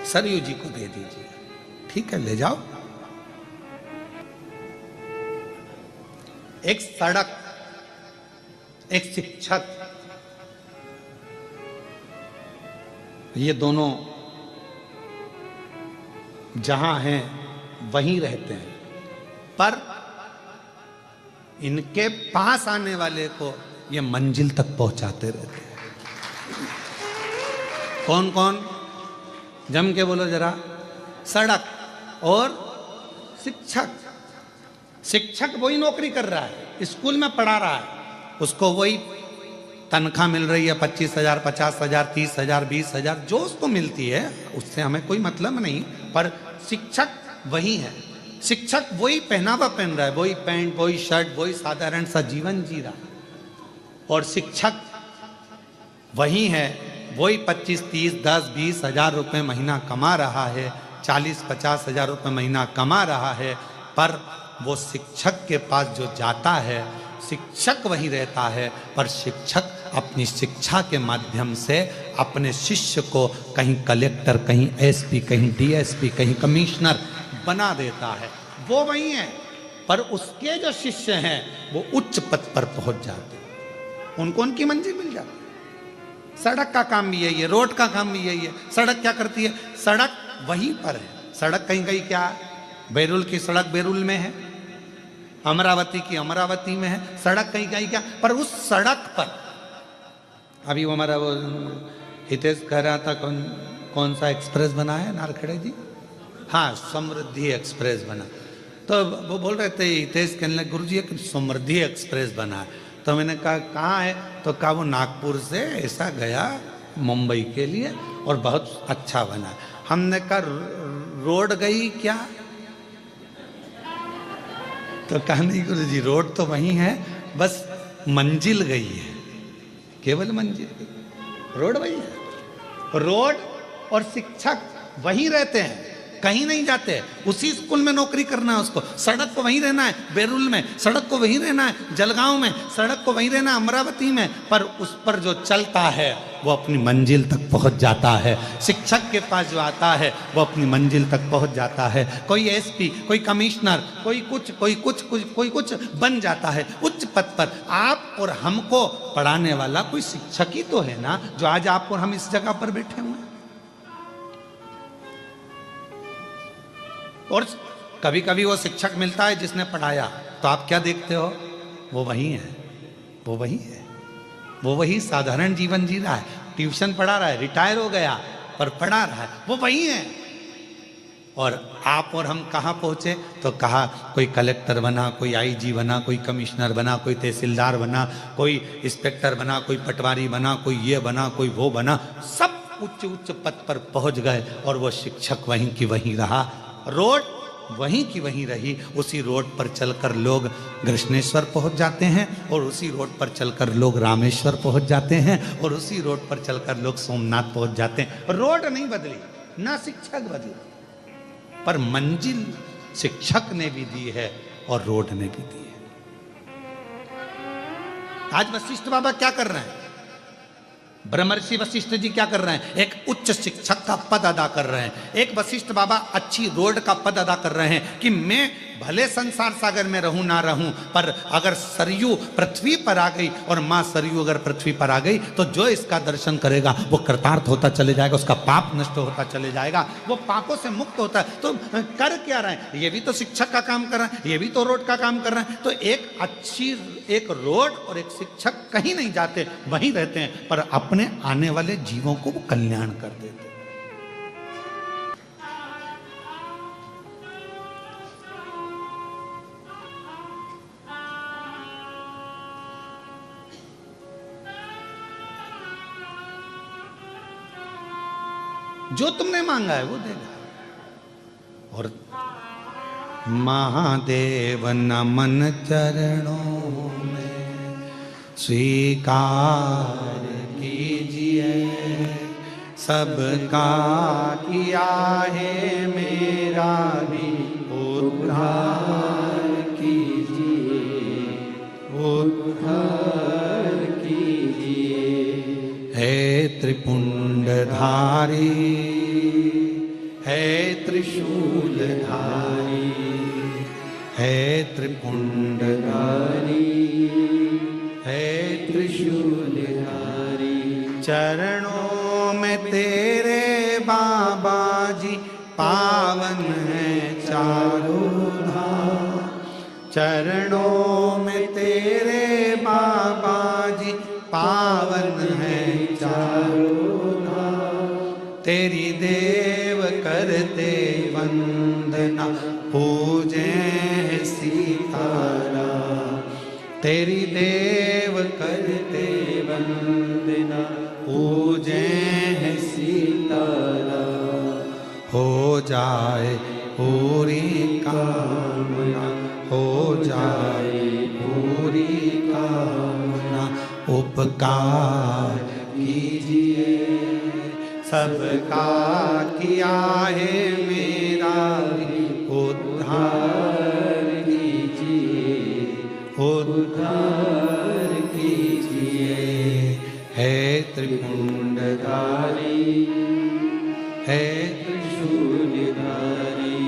सरयू जी को दे दीजिए, ठीक है, ले जाओ। एक सड़क, एक शिक्षक, ये दोनों जहां हैं वहीं रहते हैं, पर इनके पास आने वाले को ये मंजिल तक पहुंचाते रहते हैं। कौन कौन? जम के बोलो जरा। सड़क और शिक्षक। शिक्षक वही नौकरी कर रहा है, स्कूल में पढ़ा रहा है, उसको वही तनख्वाह मिल रही है, 25,000, 50,000, 30,000, 20,000, जो उसको मिलती है, उससे हमें कोई मतलब नहीं। पर शिक्षक वही है। शिक्षक वही पहनावा पहन रहा है, वही पैंट, वही शर्ट, वही साधारण सा जीवन जी रहा है। और शिक्षक वही है, वही 25, 30, 10, 20 हजार रुपये महीना कमा रहा है, 40, 50 हजार रुपये महीना कमा रहा है। पर वो शिक्षक के पास जो जाता है, शिक्षक वही रहता है, पर शिक्षक अपनी शिक्षा के माध्यम से अपने शिष्य को कहीं कलेक्टर, कहीं एसपी, कहीं डीएसपी, कहीं कमिश्नर बना देता है। वो वही है, पर उसके जो शिष्य हैं वो उच्च पद पर पहुंच जाते हैं, उनको उनकी मंजिल मिल जाती है। सड़क का काम भी यही है, रोड का काम भी यही है। सड़क क्या करती है? सड़क वहीं पर है। सड़क कहीं कहीं क्या है? बैरुल की सड़क बैरुल में है, अमरावती की अमरावती में है। सड़क कहीं कहीं क्या, पर उस सड़क पर अभी वो हमारा वो हितेश कह रहा था, कौन सा एक्सप्रेस बना है नारखेड़े जी? हाँ, समृद्धि एक्सप्रेस बना। तो वो बोल रहे थे हितेश, कहने लगे गुरु जी एक समृद्धि एक्सप्रेस बना है। तो मैंने कहा कहाँ है? तो कहा वो नागपुर से ऐसा गया मुंबई के लिए और बहुत अच्छा बना। हमने कहा रोड गई क्या? तो कहा नहीं गुरु जी, रोड तो वही है, बस मंजिल गई है, केवल मंजिल गई, रोड वही है। रोड और शिक्षक वहीं रहते हैं, कहीं नहीं जाते। उसी स्कूल में नौकरी करना है उसको, सड़क को वहीं रहना है बैरुल में, सड़क को वहीं रहना है जलगांव में, सड़क को वहीं रहना है अमरावती में, पर उस पर जो चलता है वो अपनी मंजिल तक पहुंच जाता है। शिक्षक के पास जो आता है वो अपनी मंजिल तक पहुंच जाता है। कोई एसपी, कोई कमिश्नर, कोई कुछ बन जाता है उच्च पद पर। आप और हमको पढ़ाने वाला कोई शिक्षक ही तो है ना, जो आज आप और हम इस जगह पर बैठे हुए हैं। और कभी कभी वो शिक्षक मिलता है जिसने पढ़ाया, तो आप क्या देखते हो? वो वही है, वो वही है, वो वही साधारण जीवन जी रहा है, ट्यूशन पढ़ा रहा है, रिटायर हो गया पर पढ़ा रहा है, वो वही है। और आप और हम कहाँ पहुंचे? तो कहा कोई कलेक्टर बना, कोई आईजी बना, कोई कमिश्नर बना, कोई तहसीलदार बना, कोई इंस्पेक्टर बना, कोई पटवारी बना, कोई ये बना, कोई वो बना, सब उच्च उच्च पद पर पहुंच गए। और वो शिक्षक वहीं की वहीं रहा, रोड वहीं की वहीं रही। उसी रोड पर चलकर लोग कृष्णेश्वर पहुंच जाते हैं, और उसी रोड पर चलकर लोग रामेश्वर पहुंच जाते हैं, और उसी रोड पर चलकर लोग सोमनाथ पहुंच जाते हैं। रोड नहीं बदली, ना शिक्षक बदली, पर मंजिल शिक्षक ने भी दी है और रोड ने भी दी है। आज वशिष्ठ बाबा क्या कर रहे हैं? ब्रह्मर्षि वशिष्ठ जी क्या कर रहे हैं? एक उच्च शिक्षक का पद अदा कर रहे हैं। एक वशिष्ठ बाबा अच्छी रोड का पद अदा कर रहे हैं कि मैं भले संसार सागर में रहूं ना रहूं, पर अगर सरयू पृथ्वी पर आ गई और मां सरयू अगर पृथ्वी पर आ गई तो जो इसका दर्शन करेगा वो कृतार्थ होता चले जाएगा, उसका पाप नष्ट होता चले जाएगा, वो पापों से मुक्त होता है। तो कर क्या रहे हैं? ये भी तो शिक्षक का काम कर रहे हैं, ये भी तो रोड का काम कर रहे हैं। तो एक रोड और एक शिक्षक कहीं नहीं जाते, वहीं रहते हैं, पर अपने आने वाले जीवों को वो कल्याण कर देते हैं। जो तुमने मांगा है वो देगा। और महादेव नमन चरणों में स्वीकार कीजिए सबका किया है मेरा भी उद्धार कीजिए, उद्धार कीजिए। है त्रिपुंडधारी, है त्रिशूलधारी, है त्रिपुंडधारी, है त्रिशूलधारी। चरणों में तेरे बाबा जी पावन है चारों धाम। चरणों में तेरे बाबा जी पावन है चारों धाम। तेरी देव करते वंदना पूजे सीताराम। तेरी देव करते वंदना पूजे सीताराम। हो जाए पूरी कामना, हो जाए पूरी कामना। उपकार कीजिए, सबका किया है मेरा भी उद्धार कीजिए, उद्धार कीजिए। है त्रिपुंडधारी, है त्रिशूलधारी,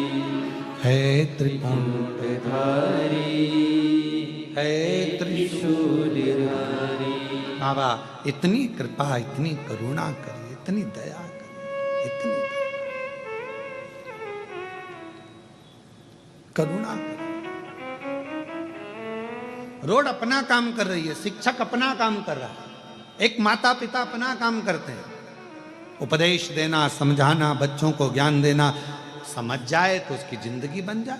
है त्रिपुंडधारी, है त्रिशूलधारी। बाबा इतनी कृपा, इतनी करुणा करिए, इतनी दया करिए, इतनी करुणा करिए। रोड अपना काम कर रही है, शिक्षक अपना काम कर रहा है, एक माता पिता अपना काम करते हैं, उपदेश देना, समझाना, बच्चों को ज्ञान देना। समझ जाए तो उसकी जिंदगी बन जाए।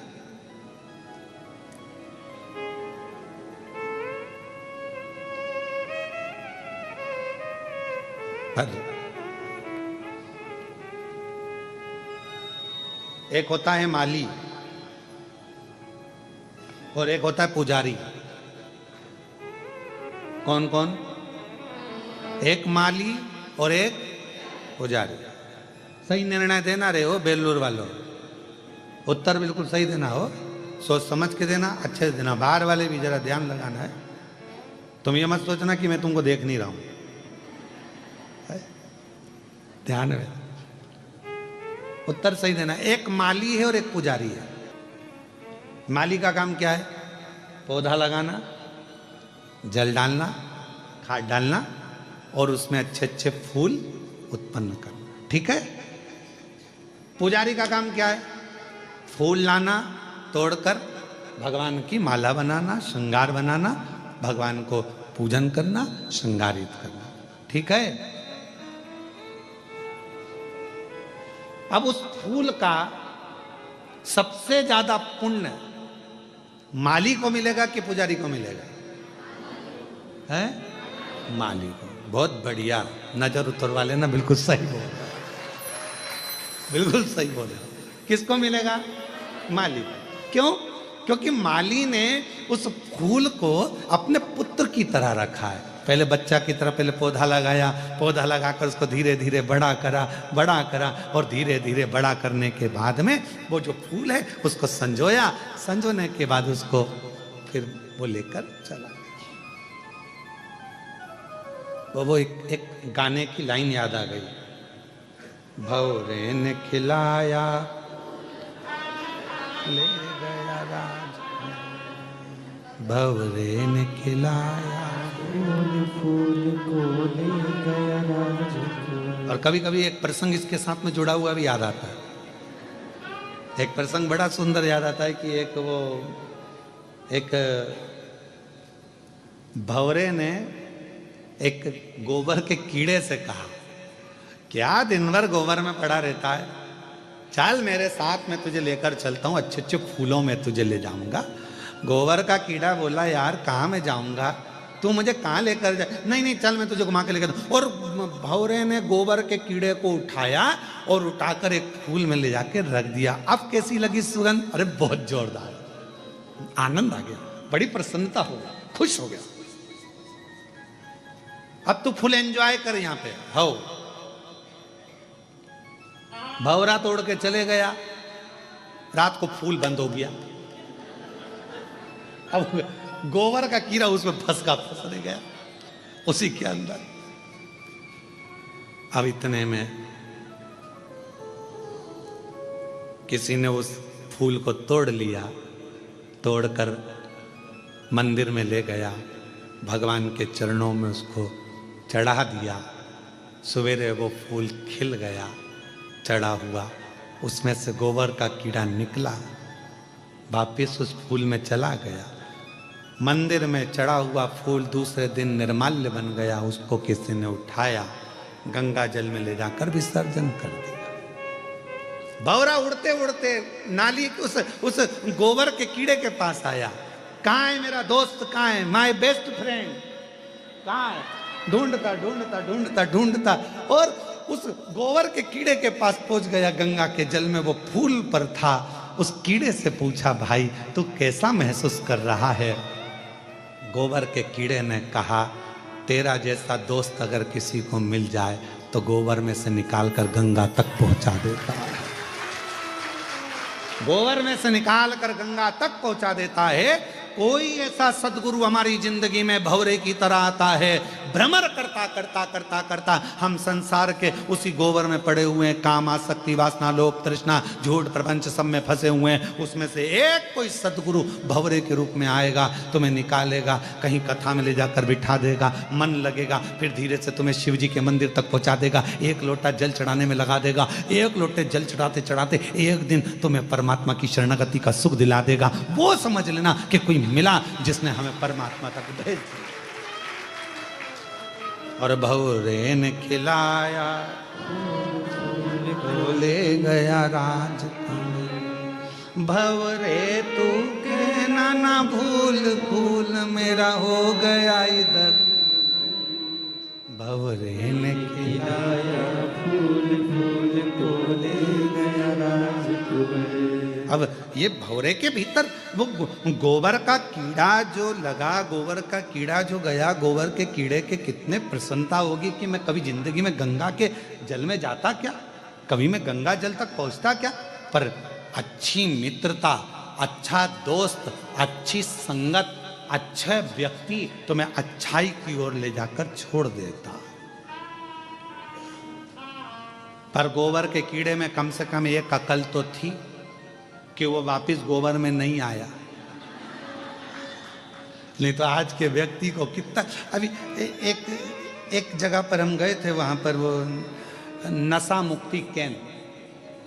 पर एक होता है माली और एक होता है पुजारी। कौन कौन? एक माली और एक पुजारी। सही निर्णय देना रहे हो बेलूर वालों, उत्तर बिल्कुल सही देना हो, सोच समझ के देना, अच्छे से देना। बाहर वाले भी जरा ध्यान लगाना है। तुम ये मत सोचना कि मैं तुमको देख नहीं रहा हूं, ध्यान में उत्तर सही देना। एक माली है और एक पुजारी है। माली का काम क्या है? पौधा लगाना, जल डालना, खाद डालना और उसमें अच्छे अच्छे फूल उत्पन्न करना, ठीक है। पुजारी का काम क्या है? फूल लाना, तोड़कर भगवान की माला बनाना, श्रृंगार बनाना, भगवान को पूजन करना, श्रृंगारित करना, ठीक है। अब उस फूल का सबसे ज्यादा पुण्य माली को मिलेगा कि पुजारी को मिलेगा? है माली को। बहुत बढ़िया, नजर उतर वाले ना, बिल्कुल सही बोल, बिल्कुल सही बोले। किसको मिलेगा? माली को। क्यों? क्योंकि माली ने उस फूल को अपने पुत्र की तरह रखा है। पहले बच्चा की तरह पहले पौधा लगाया, पौधा लगाकर उसको धीरे धीरे बड़ा करा, बड़ा करा और धीरे धीरे बड़ा करने के बाद में वो जो फूल है उसको संजोया, संजोने के बाद उसको फिर वो लेकर चला। वो एक गाने की लाइन याद आ गई, भंवरे ने खिलाया ले गया राज, भंवरे ने खिलाया फूल को ले गया राज को। और कभी कभी एक प्रसंग इसके साथ में जुड़ा हुआ भी याद आता है। एक प्रसंग बड़ा सुंदर याद आता है कि एक भंवरे ने एक गोबर के कीड़े से कहा, क्या दिन भर गोबर में पड़ा रहता है, चल मेरे साथ में तुझे लेकर चलता हूँ, अच्छे अच्छे फूलों में तुझे ले जाऊंगा। गोबर का कीड़ा बोला, यार कहाँ मैं जाऊंगा, तू मुझे कहाँ लेकर जा? नहीं नहीं चल मैं तुझे घुमा के लेकर। और भंवरे ने गोबर के कीड़े को उठाया और उठाकर एक फूल में ले जाके रख दिया। अब कैसी लगी सुगंध? अरे बहुत जोरदार, आनंद आ गया, बड़ी प्रसन्नता हो गई, खुश हो गया। अब तू फुल एंजॉय कर यहाँ पे हो। भंवरा तोड़ के चले गया, रात को फूल बंद हो गया। अब गोबर का कीड़ा उसमें फंस गया उसी के अंदर। अब इतने में किसी ने उस फूल को तोड़ लिया, तोड़कर मंदिर में ले गया, भगवान के चरणों में उसको चढ़ा दिया। सवेरे वो फूल खिल गया, चढ़ा हुआ, उसमें से गोबर का कीड़ा निकला, वापिस उस फूल में चला गया। मंदिर में चढ़ा हुआ फूल दूसरे दिन निर्माल्य बन गया। उसको किसी ने उठाया, गंगा जल में ले जाकर विसर्जन कर दिया। भंवरा उड़ते उड़ते नाली उस गोबर के कीड़े के पास आया। कहाँ है मेरा दोस्त, कहाँ है माय बेस्ट फ्रेंड, कहाँ है? ढूंढता ढूंढता ढूंढता ढूंढता और उस गोबर के कीड़े के पास पहुंच गया। गंगा के जल में वो फूल पर था। उस कीड़े से पूछा, भाई तू कैसा महसूस कर रहा है? गोबर के कीड़े ने कहा, तेरा जैसा दोस्त अगर किसी को मिल जाए तो गोबर में से निकालकर गंगा तक पहुंचा देता है। गोबर में से निकाल कर गंगा तक पहुंचा देता है। कोई ऐसा सदगुरु हमारी जिंदगी में भंवरे की तरह आता है, भ्रमर करता करता करता करता हम संसार के उसी गोबर में पड़े हुए हैं। काम, आसक्ति, वासना, लोभ, तृष्णा, झूठ, प्रपंच सब में फंसे हुए हैं। उसमें से एक कोई सदगुरु भंवरे के रूप में आएगा, तुम्हें निकालेगा, कहीं कथा में ले जाकर बिठा देगा, मन लगेगा, फिर धीरे से तुम्हें शिव जी के मंदिर तक पहुंचा देगा, एक लोटा जल चढ़ाने में लगा देगा। एक लोटे जल चढ़ाते चढ़ाते एक दिन तुम्हें परमात्मा की शरणागति का सुख दिला देगा। वो समझ लेना कि कोई मिला जिसने हमें परमात्मा तक भेज दिया। और भंवरे ने खिलाया, ले गया राज, भंवरे तू के नाना भूल भूल मेरा हो गया इधर। भंवरे ने खिलाया फूल फूल को ले गया राज तुम्हें। अब ये भंवरे के भीतर वो गोबर का कीड़ा जो लगा, गोबर का कीड़ा जो गया, गोबर के कीड़े के कितने प्रसन्नता होगी कि मैं कभी जिंदगी में गंगा के जल में जाता क्या, कभी मैं गंगा जल तक पहुंचता क्या। पर अच्छी मित्रता, अच्छा दोस्त, अच्छी संगत, अच्छे व्यक्ति तुम्हें अच्छाई की ओर ले जाकर छोड़ देता। पर गोबर के कीड़े में कम से कम एक अकल तो थी कि वो वापस गोबर में नहीं आया। नहीं तो आज के व्यक्ति को कितना, अभी एक जगह पर हम गए थे, वहां पर वो नशा मुक्ति केंद्र,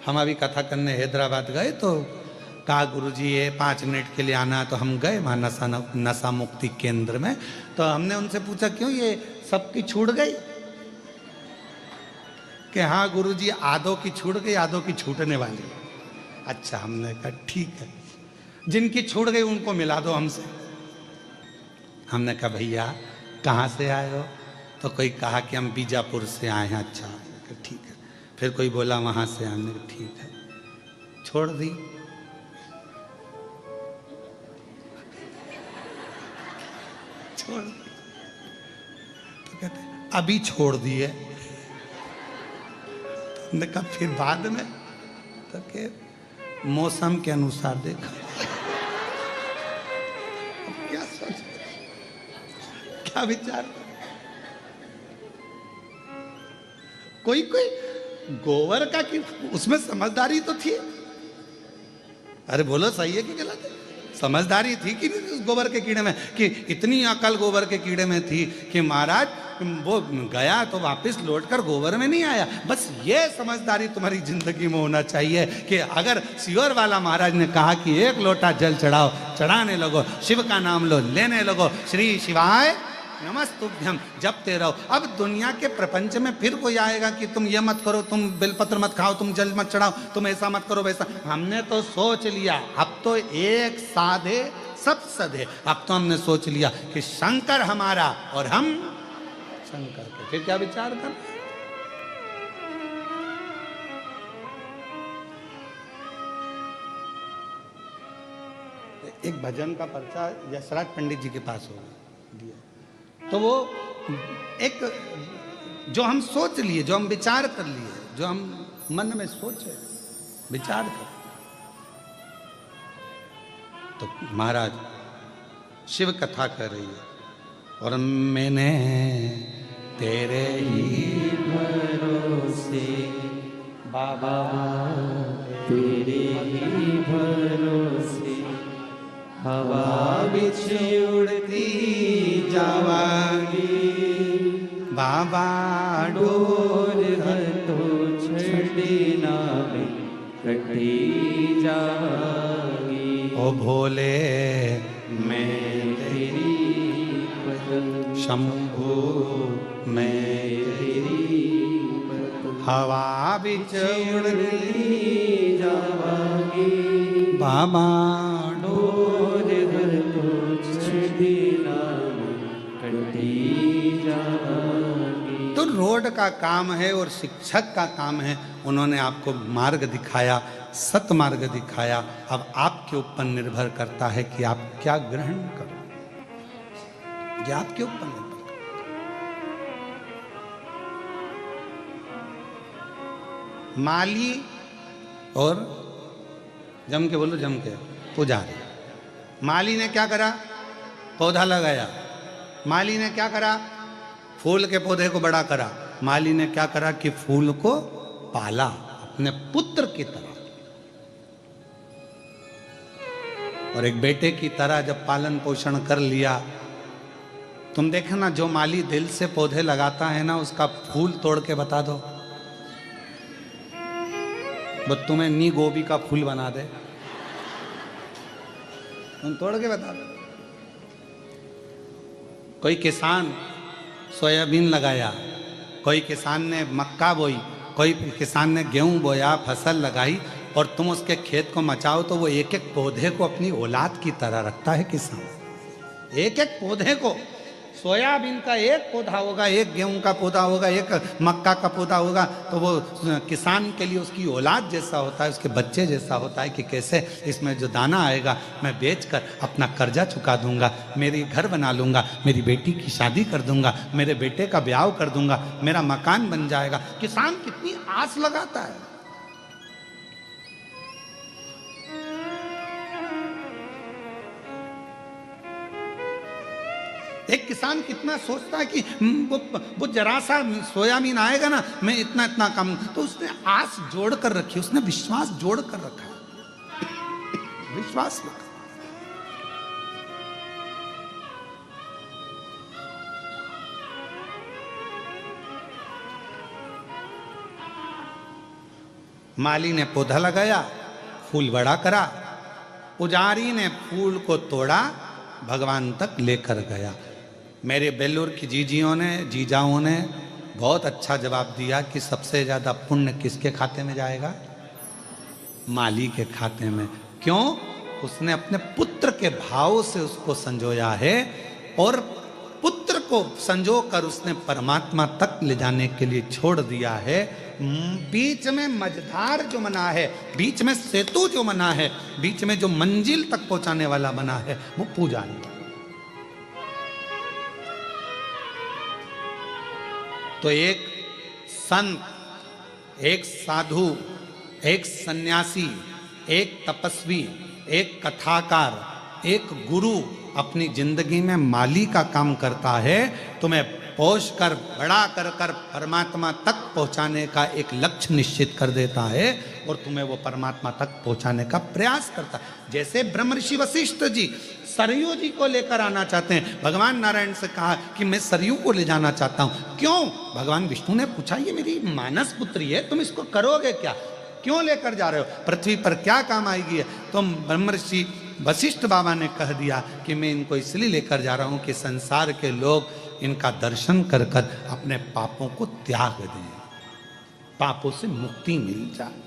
हम अभी कथा करने हैदराबाद गए तो कहा गुरुजी ये 5 मिनट के लिए आना, तो हम गए वहाँ नशा मुक्ति केंद्र में। तो हमने उनसे पूछा क्यों ये सबकी छूट गई? कि हाँ गुरुजी आधों की छूट गई, आधों की छूटने वाली। अच्छा, हमने कहा ठीक है, जिनकी छूट गई उनको मिला दो हमसे। हमने कहा भैया कहाँ से आए हो? तो कोई कहा कि हम बीजापुर से आए हैं। अच्छा ठीक है। फिर कोई बोला वहाँ से, हमने कहा ठीक है, छोड़ दी। छोड़ दी तो कहते अभी छोड़ दिए। तो हमने कहा फिर बाद में? तो के मौसम के अनुसार देखा। क्या सोच, क्या विचार? कोई कोई गोबर का कि उसमें समझदारी तो थी। अरे बोलो सही है कि गलत है? समझदारी थी कि नहीं उस गोबर के कीड़े में? कि इतनी अकल गोबर के कीड़े में थी कि महाराज वो गया तो वापस लौटकर गोबर में नहीं आया। बस ये समझदारी तुम्हारी जिंदगी में होना चाहिए कि अगर शिवर वाला महाराज ने कहा कि एक लोटा जल चढ़ाओ, चढ़ाने लगो, शिव का नाम लो, लेने लगो, श्री शिवाय नमस्तुभ्यम जपते रहो। अब दुनिया के प्रपंच में फिर कोई आएगा कि तुम ये मत करो, तुम बेलपत्र मत खाओ, तुम जल मत चढ़ाओ, तुम ऐसा मत करो वैसा। हमने तो सोच लिया, अब तो एक साधे सब सधे। अब तो हमने सोच लिया कि शंकर हमारा और हम शंकर के। फिर क्या विचार कर? एक भजन का पर्चा यशराज पंडित जी के पास होगा दिया, तो वो एक जो हम सोच लिए, जो हम विचार कर लिए, जो हम मन में सोचे, विचार कर। तो महाराज शिव कथा कर रही है, और मैंने तेरे ही भरोसे बाबा, तेरे ही भरोसे हवा बिछ उड़ती जावांगी, बाबा डोर है तो छड़ी ना में कटी जावांगी। ओ भोले मैं तेरी पतंग शंभु मैं तेरी हवा बिच उड़ती जावांगी, बाबा डोर घर तो छड़ी ना में कटी जावांगी। तो रोड का काम है और शिक्षक का काम है, उन्होंने आपको मार्ग दिखाया, सतमार्ग दिखाया। अब आपके ऊपर निर्भर करता है कि आप क्या ग्रहण करो, ये आपके ऊपर निर्भर करता है। माली और जम के बोलो, जम के पुजारी। माली ने क्या करा? पौधा लगाया। माली ने क्या करा? फूल के पौधे को बड़ा करा। माली ने क्या करा कि फूल को पाला अपने पुत्र की तरह, और एक बेटे की तरह जब पालन पोषण कर लिया। तुम देखना, जो माली दिल से पौधे लगाता है ना, उसका फूल तोड़ के बता दो, वो तुम्हें नी गोभी का फूल बना दे, तुम तोड़ के बता दो। कोई किसान सोयाबीन लगाया, कोई किसान ने मक्का बोई, कोई किसान ने गेहूं बोया, फसल लगाई, और तुम उसके खेत को मचाओ तो वो एक एक पौधे को अपनी औलाद की तरह रखता है किसान। एक एक पौधे को, सोयाबीन का एक पौधा होगा, एक गेहूं का पौधा होगा, एक मक्का का पौधा होगा, तो वो किसान के लिए उसकी औलाद जैसा होता है, उसके बच्चे जैसा होता है कि कैसे इसमें जो दाना आएगा मैं बेचकर अपना कर्जा चुका दूंगा, मेरी घर बना लूंगा, मेरी बेटी की शादी कर दूंगा, मेरे बेटे का ब्याह कर दूंगा, मेरा मकान बन जाएगा। किसान कितनी आस लगाता है। एक किसान कितना सोचता है कि वो जरा सा सोयाबीन आएगा ना, मैं इतना इतना कम, तो उसने आस जोड़ कर रखी, उसने विश्वास जोड़ कर रखा, विश्वास रखा। माली ने पौधा लगाया, फूल बड़ा करा, पुजारी ने फूल को तोड़ा, भगवान तक लेकर गया। मेरे बेल्लूर की जीजाओं ने बहुत अच्छा जवाब दिया कि सबसे ज़्यादा पुण्य किसके खाते में जाएगा? माली के खाते में। क्यों? उसने अपने पुत्र के भाव से उसको संजोया है, और पुत्र को संजो कर उसने परमात्मा तक ले जाने के लिए छोड़ दिया है। बीच में मझधार जो बना है, बीच में सेतु जो बना है, बीच में जो मंजिल तक पहुंचाने वाला बना है, वो पुजारी। तो एक संत, एक साधु, एक सन्यासी, एक तपस्वी, एक कथाकार, एक गुरु अपनी जिंदगी में माली का काम करता है, तुम्हें पोष कर बड़ा कर कर परमात्मा तक पहुंचाने का एक लक्ष्य निश्चित कर देता है, और तुम्हें वो परमात्मा तक पहुंचाने का प्रयास करता है। जैसे ब्रह्म ऋषि वशिष्ठ जी सरयू जी को लेकर आना चाहते हैं। भगवान नारायण से कहा कि मैं सरयू को ले जाना चाहता हूं। क्यों? भगवान विष्णु ने पूछा, ये मेरी मानस पुत्री है, तुम इसको करोगे क्या? क्यों लेकर जा रहे हो? पृथ्वी पर क्या काम आएगी? तो ब्रह्म ऋषि वशिष्ठ बाबा ने कह दिया कि मैं इनको इसलिए लेकर जा रहा हूं कि संसार के लोग इनका दर्शन कर कर अपने पापों को त्याग दें, पापों से मुक्ति मिल जाए।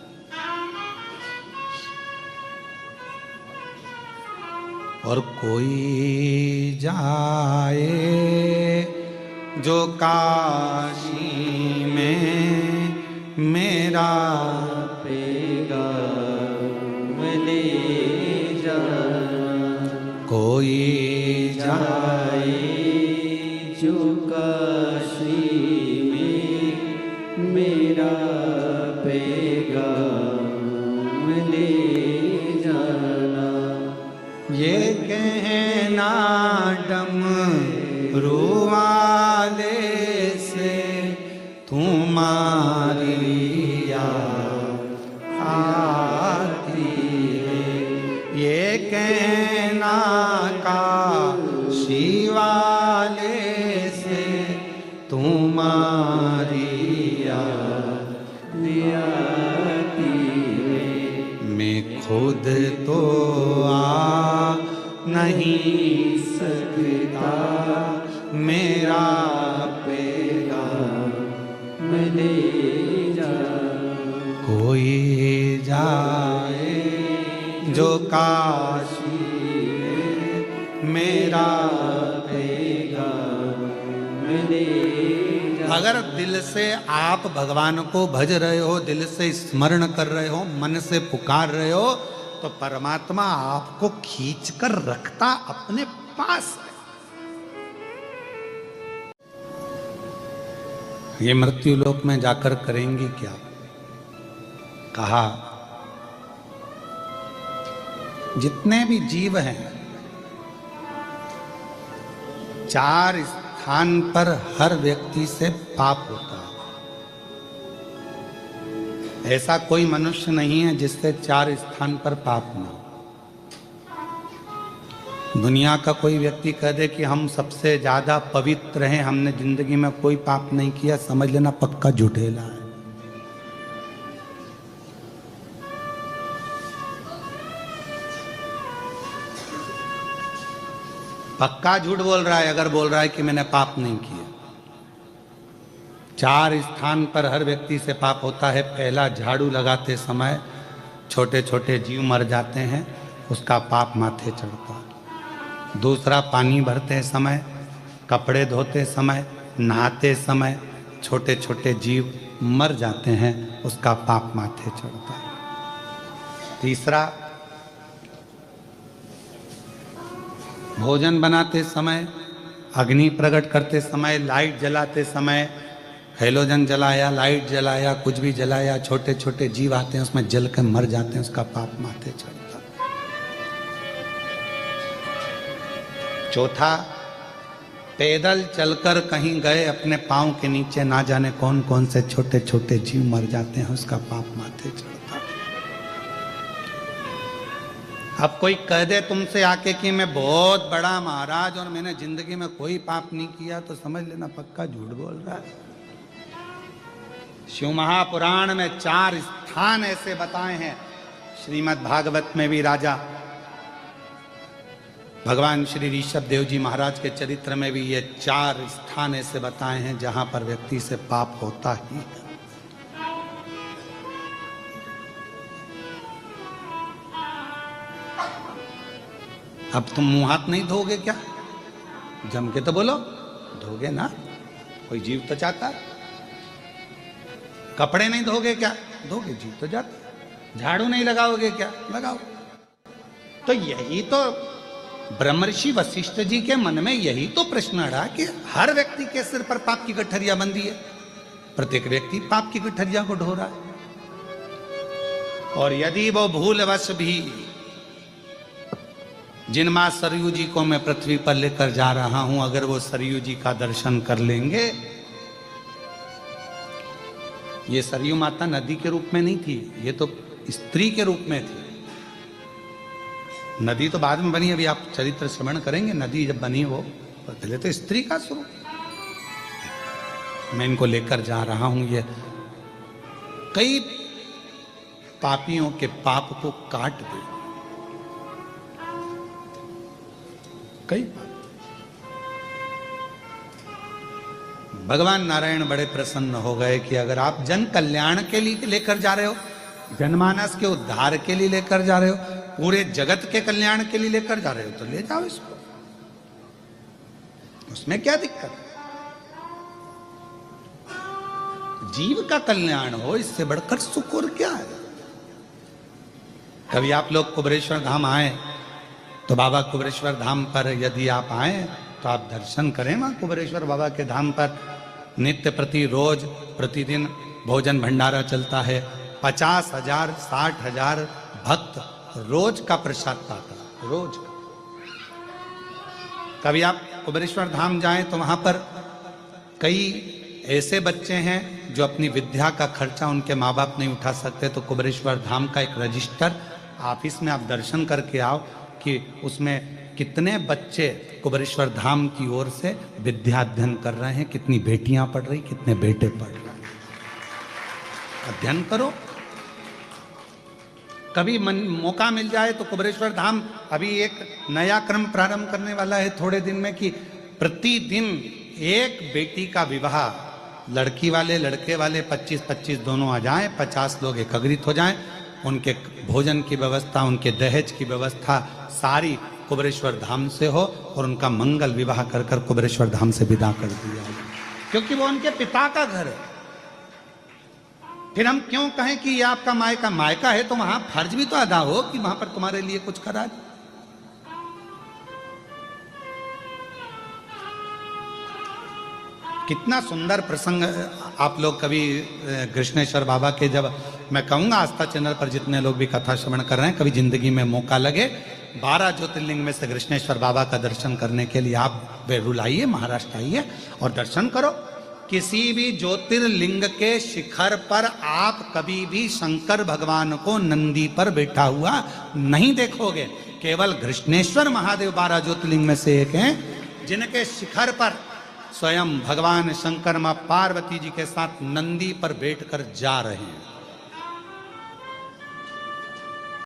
और कोई जाए जो काशी में मेरा पेगा ले जा, कोई जाए जो काशी में मेरा पेगा गाँव ले जाना। ये कहना डमरू वाले से तुम्हारी याद आती है। ये कहना काशी वाले से तुम्हारी याद आती है। मैं खुद तो आ नहीं सकता, मेरा पैगाम ले जा। कोई जाए जो काशी में, मेरा पैगाम ले जा। अगर दिल से आप भगवान को भज रहे हो, दिल से स्मरण कर रहे हो, मन से पुकार रहे हो, तो परमात्मा आपको खींच कर रखता अपने पास है। ये मृत्यु लोक में जाकर करेंगे क्या? कहा जितने भी जीव हैं, 4 स्थान पर हर व्यक्ति से पाप होता है। ऐसा कोई मनुष्य नहीं है जिससे 4 स्थान पर पाप ना हो। दुनिया का कोई व्यक्ति कह दे कि हम सबसे ज्यादा पवित्र हैं, हमने जिंदगी में कोई पाप नहीं किया, समझ लेना पक्का झूठेला है। पक्का झूठ बोल रहा है अगर बोल रहा है कि मैंने पाप नहीं किया। 4 स्थान पर हर व्यक्ति से पाप होता है। पहला, झाड़ू लगाते समय छोटे छोटे जीव मर जाते हैं, उसका पाप माथे चढ़ता है। दूसरा, पानी भरते समय, कपड़े धोते समय, नहाते समय छोटे छोटे जीव मर जाते हैं, उसका पाप माथे चढ़ता है। तीसरा, भोजन बनाते समय, अग्नि प्रकट करते समय, लाइट जलाते समय, हेलोजन जलाया, लाइट जलाया, कुछ भी जलाया, छोटे छोटे जीव आते हैं उसमें जल कर मर जाते हैं, उसका पाप माथे चढ़ता है। चौथा, पैदल चलकर कहीं गए, अपने पांव के नीचे ना जाने कौन कौन से छोटे छोटे जीव मर जाते हैं, उसका पाप माथे चढ़ता है। अब कोई कह दे तुमसे आके कि मैं बहुत बड़ा महाराज और मैंने जिंदगी में कोई पाप नहीं किया, तो समझ लेना पक्का झूठ बोल रहा है। शिव महापुराण में 4 स्थान ऐसे बताए हैं, श्रीमद् भागवत में भी राजा भगवान श्री ऋषभ देव जी महाराज के चरित्र में भी ये 4 स्थान ऐसे बताए हैं जहां पर व्यक्ति से पाप होता ही है। अब तुम मुंह हाथ नहीं धोगे क्या? जम के तो बोलो, धोगे ना, कोई जीव तो चाहता है। कपड़े नहीं धोगे क्या? धोगे, जीव तो जाता। झाड़ू नहीं लगाओगे क्या? लगाओ। तो यही तो ब्रह्मर्षि वशिष्ठ जी के मन में यही तो प्रश्न रहा कि हर व्यक्ति के सिर पर पाप की गठरिया बंधी है, प्रत्येक व्यक्ति पाप की गठरिया को ढो रहा है। और यदि वो भूलवश भी जिन मां सरयू जी को मैं पृथ्वी पर लेकर जा रहा हूं, अगर वो सरयू जी का दर्शन कर लेंगे, ये सरयू माता नदी के रूप में नहीं थी, ये तो स्त्री के रूप में थी। नदी तो बाद में बनी, अभी आप चरित्र श्रवण करेंगे, नदी जब बनी वो पहले तो स्त्री का स्वरूप। मैं इनको लेकर जा रहा हूं, ये कई पापियों के पाप को काट दे, कई। भगवान नारायण बड़े प्रसन्न हो गए कि अगर आप जन कल्याण के लिए लेकर जा रहे हो, जनमानस के उद्धार के लिए लेकर जा रहे हो, पूरे जगत के कल्याण के लिए लेकर जा रहे हो, तो ले जाओ इसको, उसमें क्या दिक्कत? जीव का कल्याण हो, इससे बढ़कर सुख और क्या है? कभी आप लोग कुबेरेश्वर धाम आए तो बाबा कुबेरेश्वर धाम पर यदि आप आए तो आप दर्शन करें। वहां कुबेरेश्वर बाबा के धाम पर नित्य प्रति रोज प्रतिदिन भोजन भंडारा चलता है, 50,000 60,000 भक्त रोज का प्रसाद पाता, रोज का। कभी आप कुबेरेश्वर धाम जाएं तो वहां पर कई ऐसे बच्चे हैं जो अपनी विद्या का खर्चा उनके माँ बाप नहीं उठा सकते, तो कुबेरेश्वर धाम का एक रजिस्टर ऑफिस में आप दर्शन करके आओ कि उसमें कितने बच्चे कुबेरेश्वर धाम की ओर से विद्या अध्ययन कर रहे हैं, कितनी बेटियां पढ़ रही, कितने बेटे पढ़ रहे हैं। अध्ययन करो। कभी मौका मिल जाए तो कुबेरेश्वर धाम अभी एक नया क्रम प्रारंभ करने वाला है थोड़े दिन में कि प्रतिदिन एक बेटी का विवाह, लड़की वाले लड़के वाले 25-25 दोनों आ जाएं, 50 लोग एकत्रित हो जाएं, उनके भोजन की व्यवस्था, उनके दहेज की व्यवस्था सारी कुबेरेश्वर धाम से हो और उनका मंगल विवाह कर कर कुबेरेश्वर धाम से विदा कर दिया जाए, क्योंकि वो उनके पिता का घर है। फिर हम क्यों कहें कि ये आपका मायका? मायका है तो वहां फर्ज भी तो अदा हो कि वहां पर तुम्हारे लिए कुछ करा जाए। कितना सुंदर प्रसंग। आप लोग कभी कृष्णेश्वर बाबा के, जब मैं कहूंगा आस्था चैनल पर जितने लोग भी कथा श्रवण कर रहे हैं, कभी जिंदगी में मौका लगे 12 ज्योतिर्लिंग में से कृष्णेश्वर बाबा का दर्शन करने के लिए आप बेरुल आइए, महाराष्ट्र आइए और दर्शन करो। किसी भी ज्योतिर्लिंग के शिखर पर आप कभी भी शंकर भगवान को नंदी पर बैठा हुआ नहीं देखोगे। केवल कृष्णेश्वर महादेव 12 ज्योतिर्लिंग में से एक हैं जिनके शिखर पर स्वयं भगवान शंकर मां पार्वती जी के साथ नंदी पर बैठकर जा रहे हैं।